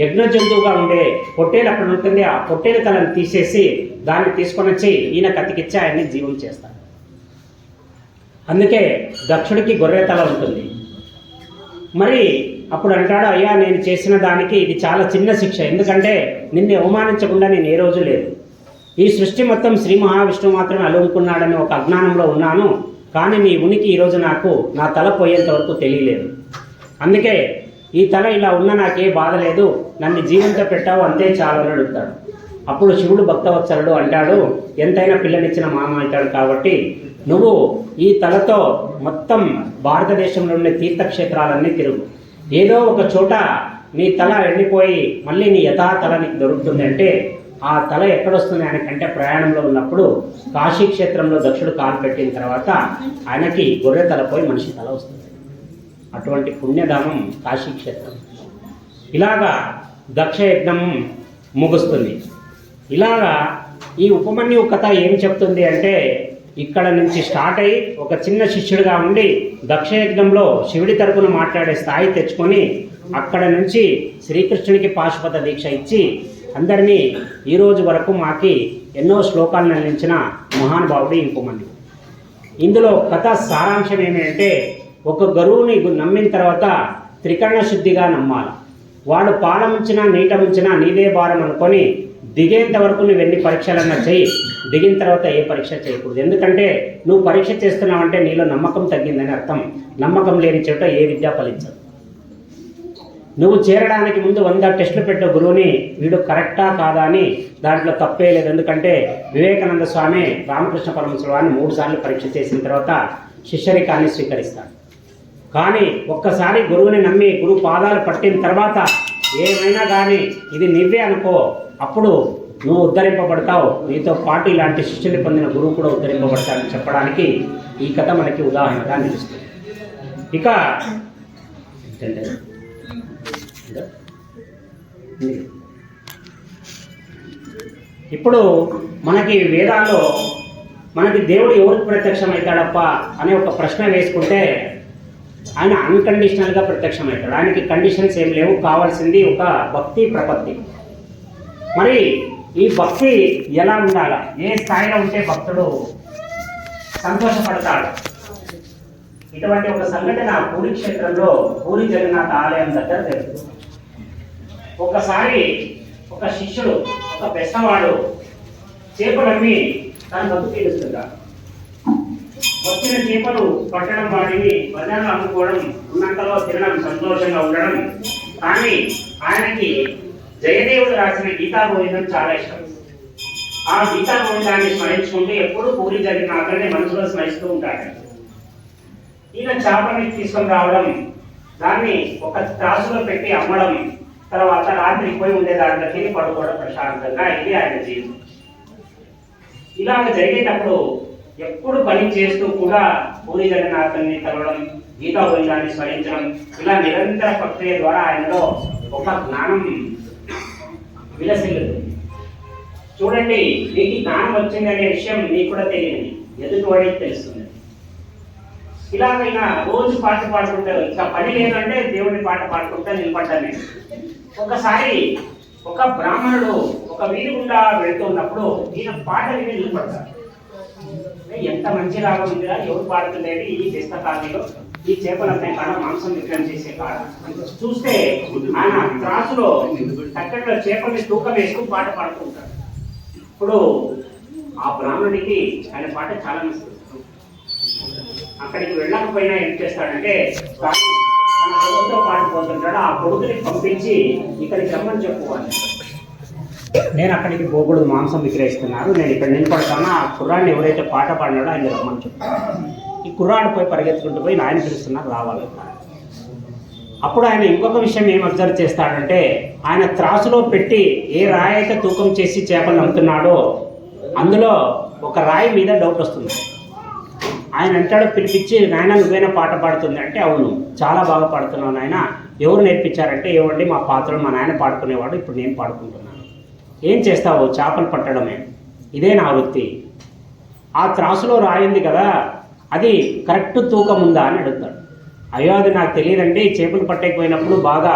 యజ్ఞ జంతువుగా ఉండే పొట్టేలు అక్కడ ఉంటుంది, ఆ పొట్టేలు తలను తీసేసి దాన్ని తీసుకొని వచ్చి ఈయనకు అతికిచ్చి ఆయన్ని జీవం చేస్తాడు. అందుకే దక్షుడికి గొర్రె తల ఉంటుంది. మరి అప్పుడు అంటాడు, అయ్యా నేను చేసిన దానికి ఇది చాలా చిన్న శిక్ష, ఎందుకంటే నిన్ను అవమానించకుండా నేను ఏ రోజు లేదు. ఈ సృష్టి మొత్తం శ్రీ మహావిష్ణువు మాత్రమే అలుముకున్నాడని ఒక అజ్ఞానంలో ఉన్నాను, కానీ నీ ఉనికి ఈరోజు నాకు నా తల పోయేంత వరకు తెలియలేదు. అందుకే ఈ తల ఇలా ఉన్న నాకే బాధ లేదు, నన్ను జీవంతో పెట్టావు అంతే చాలు అని అడుగుతాడు. అప్పుడు శివుడు భక్తవత్సలుడు అంటాడు, ఎంతైనా పిల్లనిచ్చిన మామ అవుతాడు కాబట్టి నువ్వు ఈ తలతో మొత్తం భారతదేశంలో ఉండే తీర్థక్షేత్రాలన్నీ తిరుగు. ఏదో ఒక చోట నీ తల ఎండిపోయి మళ్ళీ నీ యథాతల నీకు దొరుకుతుంది అంటే ఆ తల ఎక్కడొస్తుంది ఆయనకంటే ప్రయాణంలో ఉన్నప్పుడు కాశీ క్షేత్రంలో దక్షుడు కాలు పెట్టిన తర్వాత ఆయనకి గొర్రె తల పోయి మనిషి తల వస్తుంది. అటువంటి పుణ్యధామం కాశీ క్షేత్రం. ఇలాగా దక్షయజ్ఞం ముగుస్తుంది. ఇలాగా ఈ ఉపమన్యు కథ ఏం చెప్తుంది అంటే ఇక్కడ నుంచి స్టార్ట్ అయ్యి ఒక చిన్న శిష్యుడిగా ఉండి దక్షయజ్ఞంలో శివుడి తరపున మాట్లాడే స్థాయి తెచ్చుకొని అక్కడ నుంచి శ్రీకృష్ణుడికి పాశుపత దీక్ష ఇచ్చి అందరినీ ఈరోజు వరకు మాకి ఎన్నో శ్లోకాలను అందించిన మహానుభావుడు ఈ ఉపమన్యు. ఇందులో కథ సారాంశం ఏమిటంటే ఒక గురువుని నమ్మిన తర్వాత త్రికరణ శుద్ధిగా నమ్మాలి. వాడు పాల ముంచినా నీట ముంచినా నీదే భారం అనుకొని దిగేంత వరకు నువ్వు ఎన్ని పరీక్షలన్నా చేయి, దిగిన తర్వాత ఏ పరీక్ష చేయకూడదు. ఎందుకంటే నువ్వు పరీక్ష చేస్తున్నావంటే నీలో నమ్మకం తగ్గిందని అర్థం. నమ్మకం లేని చోట ఏ విద్య ఫలించదు. నువ్వు చేరడానికి ముందు 100 టెస్టులు పెట్టే గురువుని వీడు కరెక్టా కాదా అని దాంట్లో తప్పే లేదు. ఎందుకంటే వివేకానంద స్వామి రామకృష్ణ పరమహంస వారిని 3 సార్లు పరీక్ష చేసిన తర్వాత శిష్యరికాన్ని స్వీకరిస్తాడు. కానీ ఒక్కసారి గురువుని నమ్మి గురువు పాదాలు పట్టిన తర్వాత ఏమైనా కానీ ఇది నువ్వే అనుకో, అప్పుడు నువ్వు ఉద్ధరింపబడతావు. నీతో పాటు ఇలాంటి శిష్యుని పొందిన గురువు కూడా ఉద్ధరింపబడతాడని చెప్పడానికి ఈ కథ మనకి ఉదాహరణగా నిలుస్తుంది. ఇక ఇప్పుడు మనకి వేదాల్లో మనకి దేవుడు ఎవరికి ప్రత్యక్షం అవుతాడప్ప అనే ఒక ప్రశ్న వేసుకుంటే ఆయన అన్కండిషనల్గా ప్రత్యక్షం అవుతాడు. ఆయనకి కండిషన్స్ ఏం లేవు, కావాల్సింది ఒక భక్తి ప్రపత్తి. మరి ఈ భక్తి ఎలా ఉండాలా, ఏ స్థాయిలో ఉంటే భక్తుడు సంతోషపడతాడు? ఇటువంటి ఒక సంఘటన పూరి క్షేత్రంలో పూరి జగన్నాథ ఆలయం దగ్గర జరుగుతుంది. ఒకసారి ఒక శిష్యుడు, ఒక పెద్దవాడు చేపలమ్మి తన బతుకు తీరుస్తున్నాడు. వచ్చిన చేపలు పట్టడం, వాటిని బజార్లో అమ్ముకోవడం, ఉన్నంతలో తినడం, సంతోషంగా ఉండడం. కానీ ఆయనకి జయదేవుడు రాసిన గీతా గోవిందం చాలా ఇష్టం. ఆ గీతా గోవిందాన్ని స్మరించుకుంటూ ఎప్పుడు పూరి జగన్నాథుని మనసులో స్మరిస్తూ ఉంటాడు. ఈయన చేపని తీసుకొని రావడం, దాన్ని ఒక త్రాసులో పెట్టి అమ్మడం, తర్వాత రాత్రి పోయి ఉండే దాంట్లో తిని పడుకోవడం ప్రశాంతంగా, ఇది ఆయన జీవితం. ఇలాగ జరిగేటప్పుడు ఎప్పుడు పని చేస్తూ కూడా పూరి జగన్నాథుని తలవడం, గీతా గోవిందాన్ని స్మరించడం, ఇలా నిరంతర ప్రక్రియ ద్వారా ఆయనలో ఒక జ్ఞానం విలసిల్లుతుంది. చూడండి, నీకు జ్ఞానం వచ్చింది అనే విషయం నీకు కూడా తెలియదు, ఎదుటివాడికి తెలుస్తుంది. ఇలాగైనా రోజు పాట పాడుకుంటారు, ఇంకా పని లేదంటే దేవుడిని పాట పాడుకుంటా నిలబడ్డాను. ఒకసారి ఒక బ్రాహ్మణుడు ఒక వీధి గుండా వెళుతున్నప్పుడు ఈయన పాట విని నిలబడతాడు. ఎంత మంచి రాగం ఉందిరా, ఎవరు పాడుతుండేది ఈ చేస్త కాలంలో, ఈ చేపలమ్మే కాడ, మాంసం విక్రయం చేసే కాడ. చూస్తే ఆయన త్రాసులో తక్కట్లో చేపల్ని తూకం వేస్తూ పాట పాడుతూ ఉంటాడు. ఇప్పుడు ఆ బ్రాహ్మణుడికి ఆయన పాట చాలా నచ్చుతుంది. అక్కడికి వెళ్ళకపోయినా ఏం చేస్తాడంటే తన కొడుకుతో పాటుపోతుంటాడు. ఆ కొడుకుని పంపించి ఇక్కడికి రమ్మని చెప్పుకోవాలి, నేను అక్కడికి పోకూడదు, మాంసం విక్రయిస్తున్నారు, నేను ఇక్కడ నిలబడతాను, ఆ కుర్రాడిని ఎవరైతే పాట పాడినాడో ఆయన రమ్మని చెప్తాను. ఈ కుర్రాడు పోయి పరిగెత్తుకుంటూ పోయి నాయన పిలుస్తున్నారు, రావాలి. అప్పుడు ఆయన ఇంకొక విషయం ఏం అబ్జర్వ్ చేస్తాడంటే, ఆయన త్రాసులో పెట్టి ఏ రాయి అయితే తూకం చేసి చేపలు అమ్ముతున్నాడో అందులో ఒక రాయి మీద డౌట్ వస్తుంది. ఆయన అంటాడు, పిలిపించి, నాయన నువ్వేనా పాట పాడుతుంది అంటే, అవును చాలా బాగా పాడుతున్నావు నాయన, ఎవరు నేర్పించారంటే, ఏమండి మా పాత్రలు మా నాయన పాడుకునేవాడు, ఇప్పుడు నేను పాడుకుంటున్నాను. ఏం చేస్తావు? చేపలు పట్టడమే, ఇదే నా వృత్తి. ఆ త్రాసులో రాయింది కదా, అది కరెక్ట్ తూకం ఉందా అని అడుగుతాడు. అయ్యో అది నాకు తెలియదండి, చేపలు పట్టకపోయినప్పుడు బాగా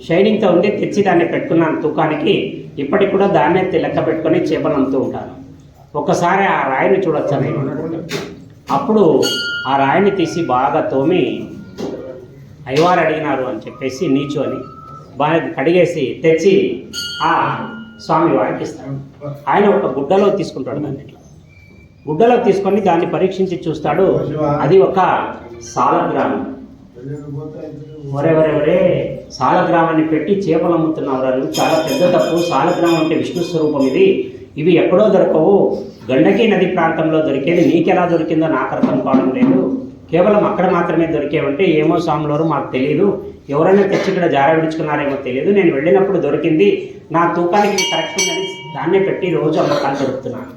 షైనింగ్తో ఉంది, తెచ్చి దాన్ని పెట్టుకున్నాను తూకానికి, ఇప్పటికి కూడా దాన్నే లెక్క పెట్టుకొని చేపలు అమ్ముతూ ఉంటాను, ఒక్కసారి ఆ రాయిని చూడొచ్చా నేను అడుగుతాడు. అప్పుడు ఆ రాయిని తీసి బాగా తోమి, అయ్యవారు అడిగినారు అని చెప్పేసి నీచు అని బాగా కడిగేసి తెచ్చి ఆ స్వామి వారికి ఇస్తాడు. ఆయన ఒక గుడ్డలో తీసుకుంటాడు, దాన్ని ఇట్లా గుడ్డలో తీసుకొని దాన్ని పరీక్షించి చూస్తాడు, అది ఒక సాలగ్రామం. ఒరే సాలగ్రామాన్ని పెట్టి చేపలు అమ్ముతున్నారు, చాలా పెద్ద తప్పు. సాలగ్రామం అంటే విష్ణు స్వరూపం, ఇవి ఎక్కడో దొరకవు, గండకీ నది ప్రాంతంలో దొరికేది, నీకెలా దొరికిందో నాకు అర్థం కావడం లేదు, కేవలం అక్కడ మాత్రమే దొరికేవంటే ఏమో స్వాములవారు మాకు తెలియదు, ఎవరైనా తెచ్చి ఇక్కడ జార విడుచుకున్నారేమో తెలియదు, నేను వెళ్ళినప్పుడు దొరికింది, నా తూకానికి కరెక్ట్ ఉందని దాన్నే పెట్టి రోజు అమ్మకాలు జరుపుతున్నాను.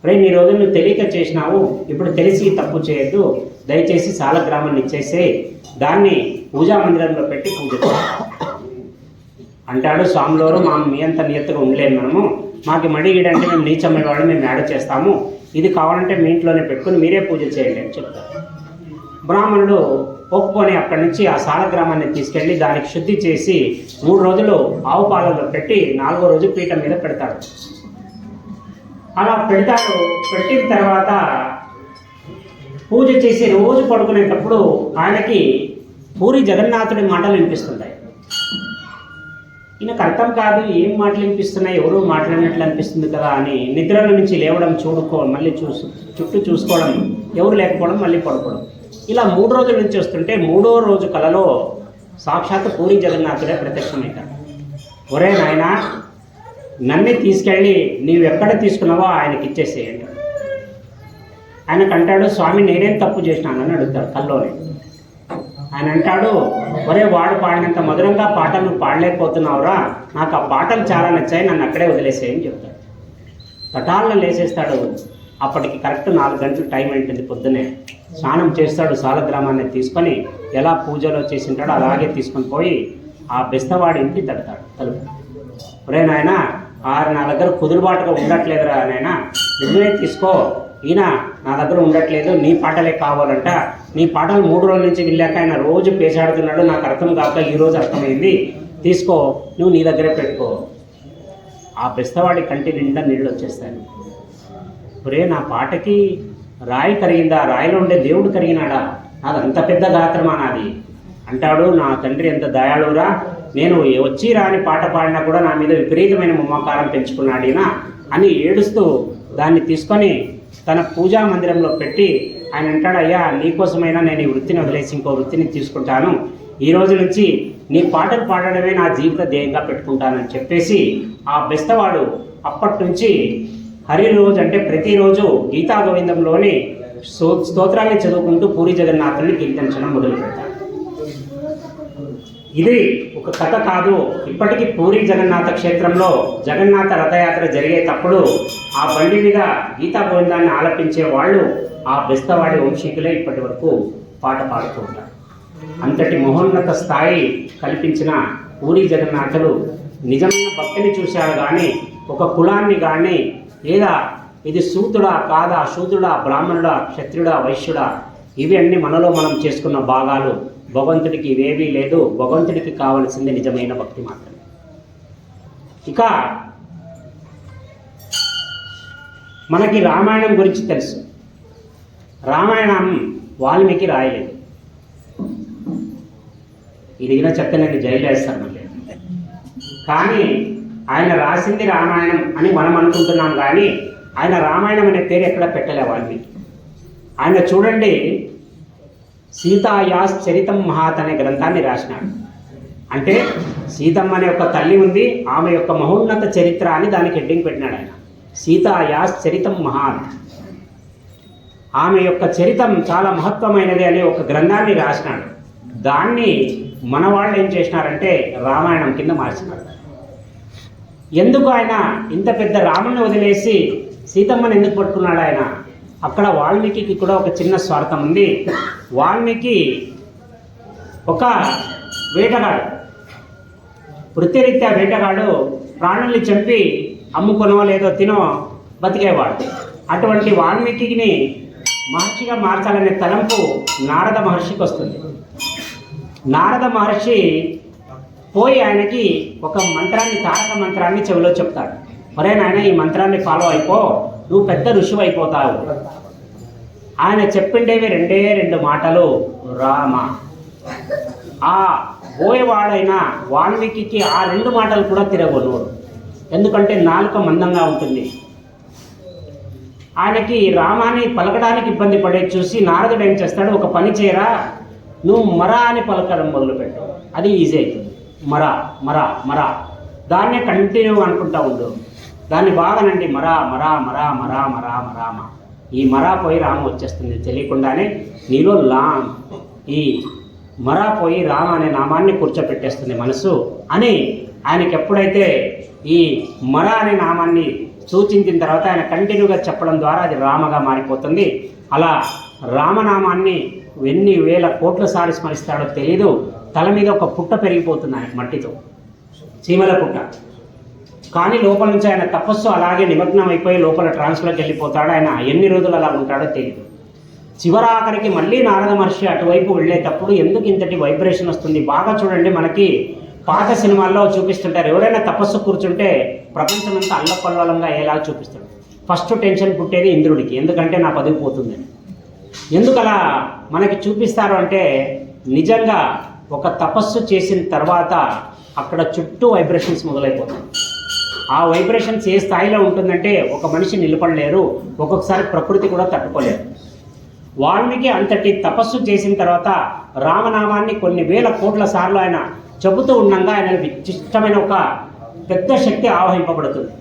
రే నీ రోజు నువ్వు తెలియక చేసినావు, ఇప్పుడు తెలిసి తప్పు చేయొద్దు, దయచేసి సాలగ్రామాన్ని ఇచ్చేసే, దాన్ని పూజా మందిరంలో పెట్టి పూజ అంటాడు. స్వాములవారు మీ అంత నియత్తగా ఉండలేము, మాకు మడిగిడంటే మేము నీచమ్మే వాళ్ళు, మేము యాడ్ చేస్తాము, ఇది కావాలంటే మీ ఇంట్లోనే పెట్టుకుని మీరే పూజ చేయండి అని చెప్తారు. బ్రాహ్మణుడు ఒప్పుకొని అక్కడి నుంచి ఆ సాలగ్రామాన్ని తీసుకెళ్ళి దానికి శుద్ధి చేసి 3 రోజులు ఆవు పాలల్లో పెట్టి 4వ రోజు పీఠం మీద పెడతాడు. అలా పెడతాడు. పెట్టిన తర్వాత పూజ చేసి రోజు పడుకునేటప్పుడు ఆయనకి పూరి జగన్నాథుడి మాటలు వినిపిస్తుంటాయి. ఈయనకు అర్థం కాదు, ఏం మాటలు వినిపిస్తున్నాయి, ఎవరు మాట్లాడినట్లు అనిపిస్తుంది కదా అని నిద్రల నుంచి లేవడం, మళ్ళీ చుట్టూ చూసుకోవడం, ఎవరు లేకపోవడం, మళ్ళీ పడుకోవడం, ఇలా 3 రోజుల నుంచి వస్తుంటే 3వ రోజు కలలో సాక్షాత్ పూరి జగన్నాథుడే ప్రత్యక్షమవుతాడు. ఒరే నాయన, నన్ను తీసుకెళ్ళి నీవు ఎక్కడ తీసుకున్నావో ఆయనకి ఇచ్చేసేయండి. ఆయనకు అంటాడు, స్వామి నేనేం తప్పు చేసినానని అడుగుతాడు కల్లోనే. ఆయన అంటాడు, ఒరే వాడు పాడినంత మధురంగా పాటలు పాడలేకపోతున్నావురా, నాకు ఆ పాటలు చాలా నచ్చాయి, నన్ను అక్కడే వదిలేసేయని చెప్తాడు. పటాలను లేసేస్తాడు. అప్పటికి కరెక్ట్ 4 గంటలు టైం ఉంటుంది. పొద్దునే స్నానం చేస్తాడు, సాలగ్రామాన్ని తీసుకొని ఎలా పూజలో చేసింటాడో అలాగే తీసుకొని పోయి ఆ బెస్తవాడి ఇంటి తడతాడు తలుపు. ఒరే నాయన, నా దగ్గర కుదురుబాటుగా ఉండట్లేదురా నాయన, నువ్వే తీసుకో, ఈయన నా దగ్గర ఉండట్లేదు, నీ పాటలే కావాలంట, నీ పాటలు 3 రోజుల నుంచి వెళ్ళాక ఆయన రోజు పేశాడుతున్నాడు, నాకు అర్థం కాక ఈరోజు అర్థమైంది, తీసుకో, నువ్వు నీ దగ్గరే పెట్టుకో. ఆ బెస్తవాడి కంటి నిండా నీళ్ళు వచ్చేస్తాయి. ఒరే నా పాటకి రాయి కరిగిందా, రాయిలో ఉండే దేవుడు కరిగినాడా, నాది అంత పెద్ద గాత్రమా నాది అంటాడు. నా తండ్రి ఎంత దయాళురా, నేను వచ్చి రాని పాట పాడినా కూడా నా మీద విపరీతమైన మమకారం పెంచుకున్నాడినా అని ఏడుస్తూ దాన్ని తీసుకొని తన పూజా మందిరంలో పెట్టి ఆయన అంటాడు, అయ్యా నీకోసమైనా నేను ఈ వృత్తిని వదిలేసి ఇంకో వృత్తిని తీసుకుంటాను, ఈ రోజు నుంచి నీ పాటలు పాడడమే నా జీవిత ధ్యేయంగా పెట్టుకుంటానని చెప్పేసి ఆ బెస్తవాడు అప్పటి నుంచి హరిరోజు అంటే ప్రతిరోజు గీతా గోవిందంలోని స్తోత్రాన్ని చదువుకుంటూ పూరి జగన్నాథుని కీర్తించడం మొదలు పెడతాడు. ఇది ఒక కథ కాదు. ఇప్పటికీ పూరి జగన్నాథ క్షేత్రంలో జగన్నాథ రథయాత్ర జరిగేటప్పుడు ఆ బండి మీద గీతా గోవిందాన్ని ఆలపించే వాళ్ళు ఆ బెస్తవాడి వంశీకులే ఇప్పటి వరకు పాట పాడుతూ ఉంటారు. అంతటి మహోన్నత స్థాయి కల్పించిన పూరి జగన్నాథుడు నిజమైన భక్తిని చూశాడు కానీ ఒక కులాన్ని కానీ, లేదా ఇది సూతుడా కాదా, శూద్రుడా బ్రాహ్మణుడా క్షత్రుడా వైశ్యుడా, ఇవి అన్నీ మనలో మనం చేసుకున్న భాగాలు. భగవంతుడికి ఇవేవీ లేదు. భగవంతుడికి కావలసింది నిజమైన భక్తి మాత్రమే. ఇక మనకి రామాయణం గురించి తెలుసు. రామాయణం వాల్మీకి రాయలేదు. ఇదిగిన చెప్తే నేను జైలు వేస్తాను మళ్ళీ. కానీ ఆయన రాసింది రామాయణం అని మనం అనుకుంటున్నాం, కానీ ఆయన రామాయణం అనే పేరు ఎక్కడ పెట్టలే వాల్మీకి. ఆయన చూడండి, సీతాయాస్ చరితం మహాత్ అనే గ్రంథాన్ని రాసినాడు. అంటే సీతమ్మ అనే ఒక తల్లి ఉంది, ఆమె యొక్క మహోన్నత చరిత్ర అని దానికి హెడ్డింగ్ పెట్టినాడు ఆయన. సీతాయాస్ చరితం మహాత్, ఆమె యొక్క చరితం చాలా మహత్వమైనది అనే ఒక గ్రంథాన్ని రాసినాడు. దాన్ని మన వాళ్ళు ఏం చేసినారంటే రామాయణం కింద మార్చినారు. ఎందుకు ఆయన ఇంత పెద్ద రాముని వదిలేసి సీతమ్మని ఎందుకు పట్టుకున్నాడు ఆయన? అక్కడ వాల్మీకి కూడా ఒక చిన్న స్వార్థం ఉంది. వాల్మీకి ఒక వేటగాడు, వృత్తిరీత్యా వేటగాడు, ప్రాణుల్ని చంపి అమ్ముకొనో లేదో తినో బతికేవాడు. అటువంటి వాల్మీకిని మహర్షిగా మార్చాలనే తలంపు నారద మహర్షికి వస్తుంది. నారద మహర్షి పోయి ఆయనకి ఒక మంత్రాన్ని, తారక మంత్రాన్ని చెవిలో చెప్తాడు. ఒరే నాయన, ఈ మంత్రాన్ని ఫాలో అయిపో, నువ్వు పెద్ద ఋషివి అయిపోతావు. ఆయన చెప్పిండేవి రెండు మాటలు, రామ. ఆ పోయేవాడైన వాల్మీకి ఆ 2 మాటలు కూడా తిరగొనోడు, ఎందుకంటే నాలుక మందంగా ఉంటుంది. ఆయనకి రామాని పలకడానికి ఇబ్బంది పడే చూసి నారదుడు ఏం చేస్తాడు, ఒక పని చేయరా, నువ్వు మరా అని పలకడం మొదలుపెట్టు, అది ఈజీ అవుతుంది. మరా మరా మరా, దాన్నే కంటిన్యూ అనుకుంటా ఉండు. దాన్ని బాగానండి, మరా మరా మరా మరా మరా మరామ. ఈ మరా పోయి రామ వచ్చేస్తుంది తెలియకుండానే. నీలో ఈ మరా పోయి రామ అనే నామాన్ని కూర్చోపెట్టేస్తుంది మనసు అని ఆయనకి ఎప్పుడైతే ఈ మరా అనే నామాన్ని సూచించిన తర్వాత ఆయన కంటిన్యూగా చెప్పడం ద్వారా అది రామగా మారిపోతుంది. అలా రామనామాన్ని ఎన్ని వేల కోట్ల సారి స్మరిస్తాడో తెలీదు. తల మీద ఒక పుట్ట పెరిగిపోతుంది ఆయన, మట్టితో, చీమల పుట్ట. కానీ లోపల నుంచి ఆయన తపస్సు అలాగే నిమగ్నం అయిపోయి లోపల ట్రాన్స్లోకి వెళ్ళిపోతాడు. ఆయన ఎన్ని రోజులు అలా ఉంటాడో తెలియదు. చివరాఖరికి మళ్ళీ నారద మహర్షి అటువైపు వెళ్ళేటప్పుడు ఎందుకు ఇంతటి వైబ్రేషన్ వస్తుంది? బాగా చూడండి, మనకి పాత సినిమాల్లో చూపిస్తుంటారు. ఎవరైనా తపస్సు కూర్చుంటే ప్రపంచమంతా అల్లకల్లోలంగా అయ్యేలా చూపిస్తాడు. ఫస్ట్ టెన్షన్ పుట్టేది ఇంద్రుడికి, ఎందుకంటే నా పదవి పోతుందని. ఎందుకు అలా మనకి చూపిస్తారు అంటే, నిజంగా ఒక తపస్సు చేసిన తర్వాత అక్కడ చుట్టూ వైబ్రేషన్స్ మొదలైపోతాయి. ఆ వైబ్రేషన్స్ ఏ స్థాయిలో ఉంటుందంటే ఒక మనిషి నిలబడలేరు, ఒక్కొక్కసారి ప్రకృతి కూడా తట్టుకోలేరు. వాల్మీకి అంతటి తపస్సు చేసిన తర్వాత రామనామాన్ని కొన్ని వేల కోట్ల సార్లు ఆయన చెబుతూ ఉండగా ఆయన విశిష్టమైన ఒక పెద్ద శక్తి ఆవహింపబడుతుంది.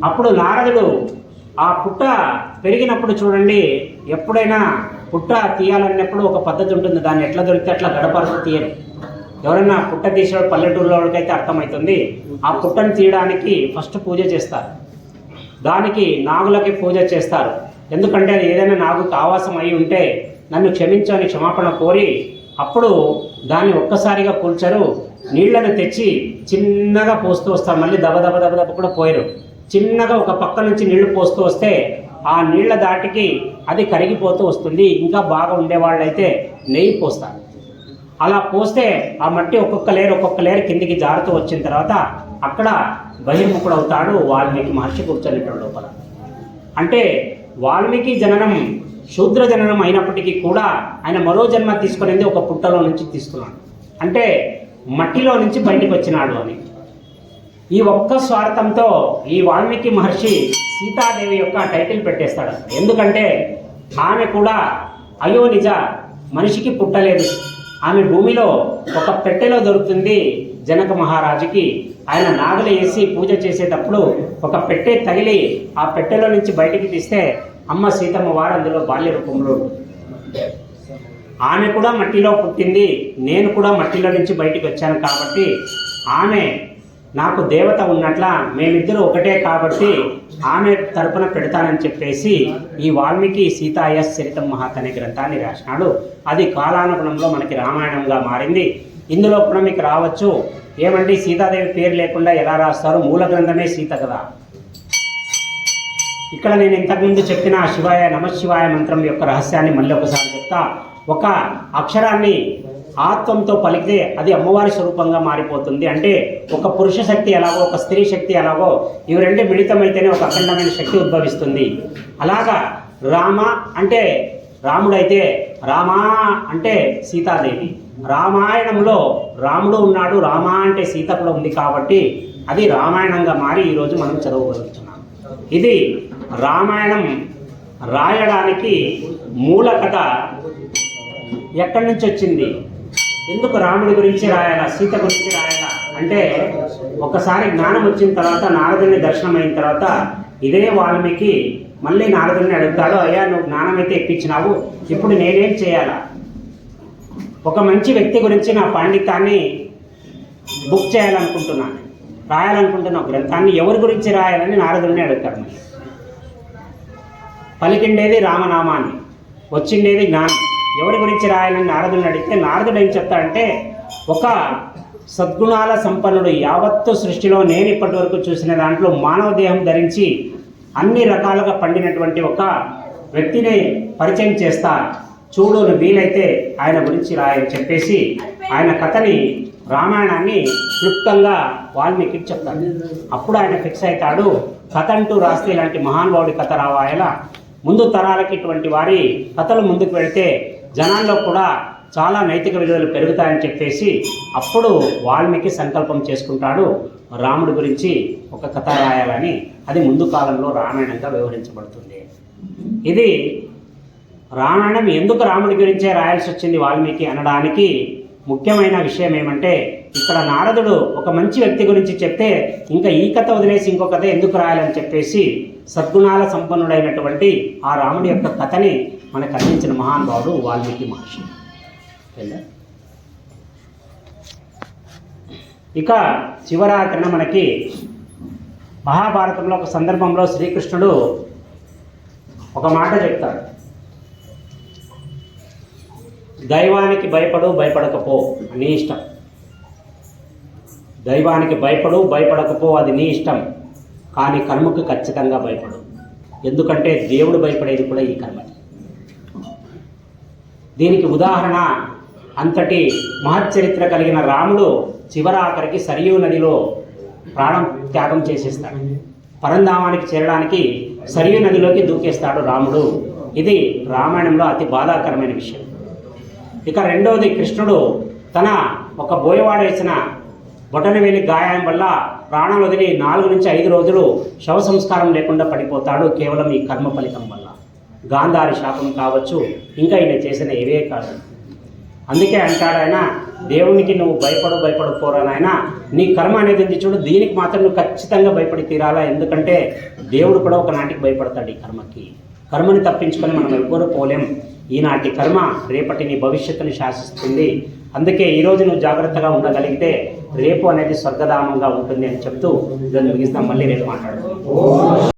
అప్పుడు నారదుడు ఆ పుట్ట పెరిగినప్పుడు చూడండి, ఎప్పుడైనా పుట్ట తీయాలన్నప్పుడు ఒక పద్ధతి ఉంటుంది. దాన్ని ఎట్లా దొరికితే అట్లా గడపరకు తీయరు. ఎవరైనా పుట్ట తీసే పల్లెటూరులో వాళ్ళకైతే అర్థమవుతుంది. ఆ పుట్టను తీయడానికి ఫస్ట్ పూజ చేస్తారు, దానికి నాగులకి పూజ చేస్తారు. ఎందుకంటే అది ఏదైనా నాగుకు ఆవాసం అయి ఉంటే నన్ను క్షమించని క్షమాపణ కోరి అప్పుడు దాన్ని ఒక్కసారిగా కూల్చరు. నీళ్లను తెచ్చి చిన్నగా పోస్తూ వస్తారు. మళ్ళీ దబ దబ దబ దబ కూడా పోయరు. చిన్నగా ఒక పక్క నుంచి నీళ్లు పోస్తూ వస్తే ఆ నీళ్ల దాటికి అది కరిగిపోతూ వస్తుంది. ఇంకా బాగా ఉండేవాళ్ళైతే నెయ్యి పోస్తారు. అలా పోస్తే ఆ మట్టి ఒక్కొక్క లేరు కిందికి జారుతూ వచ్చిన తర్వాత అక్కడ బహిర్ముఖుడు అవుతాడు వాల్మీకి మహర్షి కూర్చొనేటాడు లోపల. అంటే వాల్మీకి జననం శూద్ర జననం అయినప్పటికీ కూడా ఆయన మరో జన్మ తీసుకునేది ఒక పుట్టలో నుంచి తీసుకున్నాడు. అంటే మట్టిలో నుంచి బయటకు వచ్చినాడు అని. ఈ ఒక్క స్వార్థంతో ఈ వాల్మీకి మహర్షి సీతాదేవి యొక్క టైటిల్ పెట్టేస్తాడు. ఎందుకంటే ఆమె కూడా అయ్యో నిజ, మనిషికి పుట్టలేదు, ఆమె భూమిలో ఒక పెట్టెలో దొరుకుతుంది. జనక మహారాజుకి ఆయన నాగలి వేసి పూజ చేసేటప్పుడు ఒక పెట్టె తగిలి ఆ పెట్టెలో నుంచి బయటికి తీస్తే అమ్మ సీతమ్మ వారు అందులో బాల్య రూపంలో ఉంటుంది. ఆమె కూడా మట్టిలో పుట్టింది, నేను కూడా మట్టిలో నుంచి బయటికి వచ్చాను కాబట్టి ఆమె నాకు దేవత ఉన్నట్ల, మేమిద్దరూ ఒకటే కాబట్టి ఆమె తరపున పెడతానని చెప్పేసి ఈ వాల్మీకి సీతాయ చరితం మహాత్ అనే గ్రంథాన్ని రాసినాడు. అది కాలానుగుణంలో మనకి రామాయణంగా మారింది. ఇందులో కూడా మీకు రావచ్చు, ఏమండి సీతాదేవి పేరు లేకుండా ఎలా రాస్తారు? మూల గ్రంథమే సీత కదా. ఇక్కడ నేను ఇంతకుముందు చెప్పిన శివాయ నమశివాయ మంత్రం యొక్క రహస్యాన్ని మళ్ళీ ఒకసారి చెప్తా. ఒక అక్షరాన్ని ఆత్వంతో పలికితే అది అమ్మవారి స్వరూపంగా మారిపోతుంది. అంటే ఒక పురుష శక్తి ఎలాగో ఒక స్త్రీ శక్తి ఎలాగో ఇవి రెండు మిళితమైతేనే ఒక అఖండమైన శక్తి ఉద్భవిస్తుంది. అలాగా రామ అంటే రాముడైతే, రామా అంటే సీతాదేవి. రామాయణంలో రాముడు ఉన్నాడు, రామ అంటే సీత కూడా ఉంది కాబట్టి అది రామాయణంగా మారి ఈరోజు మనం చదవగలుగుతున్నాం. ఇది రామాయణం రాయడానికి మూల కథ ఎక్కడి నుంచి వచ్చింది? ఎందుకు రాముడి గురించి రాయాలా, సీత గురించి రాయాలా అంటే, ఒకసారి జ్ఞానం వచ్చిన తర్వాత నారదుని దర్శనం అయిన తర్వాత ఇదే వాల్మీకి మళ్ళీ నారదుని అడుగుతాడు, అయ్యా నువ్వు జ్ఞానం అయితే ఎక్కించినావు, ఇప్పుడు నేనేం చేయాలా? ఒక మంచి వ్యక్తి గురించి నా పాండిత్యాన్ని బుక్ చేయాలనుకుంటున్నాను, రాయాలనుకుంటున్న ఒక గ్రంథాన్ని ఎవరి గురించి రాయాలని నారదుడిని అడుగుతారు. మరి పలికిండేది రామనామాన్ని, వచ్చిండేది జ్ఞానం. ఎవరి గురించి రాయాలని నారదుడిని అడిగితే నారదుడు ఏం చెప్తాడంటే, ఒక సద్గుణాల సంపన్నుడు, యావత్తు సృష్టిలో నేను ఇప్పటి వరకు చూసిన దాంట్లో మానవ దేహం ధరించి అన్ని రకాలుగా పండినటువంటి ఒక వ్యక్తిని పరిచయం చేస్తా, చూడు వీలైతే ఆయన గురించి రాయని చెప్పేసి ఆయన కథని, రామాయణాన్ని క్లుప్తంగా వాల్మీకి చెప్తాడు. అప్పుడు ఆయన ఫిక్స్ అవుతాడు, కథ అంటూ రాస్తే ఇలాంటి మహానుభావుడి కథ రావాలా, ముందు తరాలకి ఇటువంటి వారి కథలు ముందుకు వెళితే జనాల్లో కూడా చాలా నైతిక విలువలు పెరుగుతాయని చెప్పేసి అప్పుడు వాల్మీకి సంకల్పం చేసుకుంటాడు రాముడి గురించి ఒక కథ రాయాలని. అది ముందు కాలంలో రామాయణంగా వ్యవహరించబడుతుంది. ఇది రామాయణం ఎందుకు రాముడి గురించే రాయాల్సి వచ్చింది వాల్మీకి అనడానికి ముఖ్యమైన విషయం ఏమంటే, ఇక్కడ నారదుడు ఒక మంచి వ్యక్తి గురించి చెప్తే ఇంకా ఈ కథ వదిలేసి ఇంకో కథ ఎందుకు రాయాలని చెప్పేసి సద్గుణాల సంపన్నుడైనటువంటి ఆ రాముడి యొక్క కథని మనకు అందించిన మహానుభావుడు వాల్మీకి మహర్షి. ఇక చివరాఖరిన మనకి మహాభారతంలో ఒక సందర్భంలో శ్రీకృష్ణుడు ఒక మాట చెప్తాడు, దైవానికి భయపడు, భయపడకపో నీ ఇష్టం. దైవానికి భయపడు, భయపడకపో అది నీ ఇష్టం, కానీ కర్మకు ఖచ్చితంగా భయపడు. ఎందుకంటే దేవుడు భయపడేది కూడా ఈ కర్మ. దీనికి ఉదాహరణ అంతటి మహచ్చరిత్ర కలిగిన రాముడు చివరాఖరికి సరియూ నదిలో ప్రాణం త్యాగం చేసేస్తాడు. పరంధామానికి చేరడానికి సరియూ నదిలోకి దూకేస్తాడు రాముడు. ఇది రామాయణంలో అతి బాధాకరమైన విషయం. ఇక రెండవది, కృష్ణుడు తన ఒక బోయవాడ వేసిన బొటనవేలి గాయం వల్ల ప్రాణం వదిలి 4 నుంచి 5 రోజులు శవ సంస్కారం లేకుండా పడిపోతాడు, కేవలం ఈ కర్మ ఫలితం వల్ల. గాంధారి శాపం కావచ్చు, ఇంకా ఈయన చేసిన ఇవే కాదు. అందుకే అంటాడు ఆయన, దేవునికి నువ్వు భయపడకపోరా నాయన, నీ కర్మ అనేది ఉంది చూడు, దీనికి మాత్రం నువ్వు ఖచ్చితంగా భయపడి తీరాలా. ఎందుకంటే దేవుడు కూడా ఒకనాటికి భయపడతాడు ఈ కర్మకి. కర్మని తప్పించుకొని మనం ఎవ్వరూ పోలేం. ఈనాటి కర్మ రేపటి నీ భవిష్యత్తుని శాసిస్తుంది. అందుకే ఈరోజు నువ్వు జాగ్రత్తగా ఉండగలిగితే రేపు అనేది స్వర్గధామంగా ఉంటుంది అని చెప్తూ దాన్ని ముగిస్తాం. మళ్ళీ రేపు మాట్లాడదాం.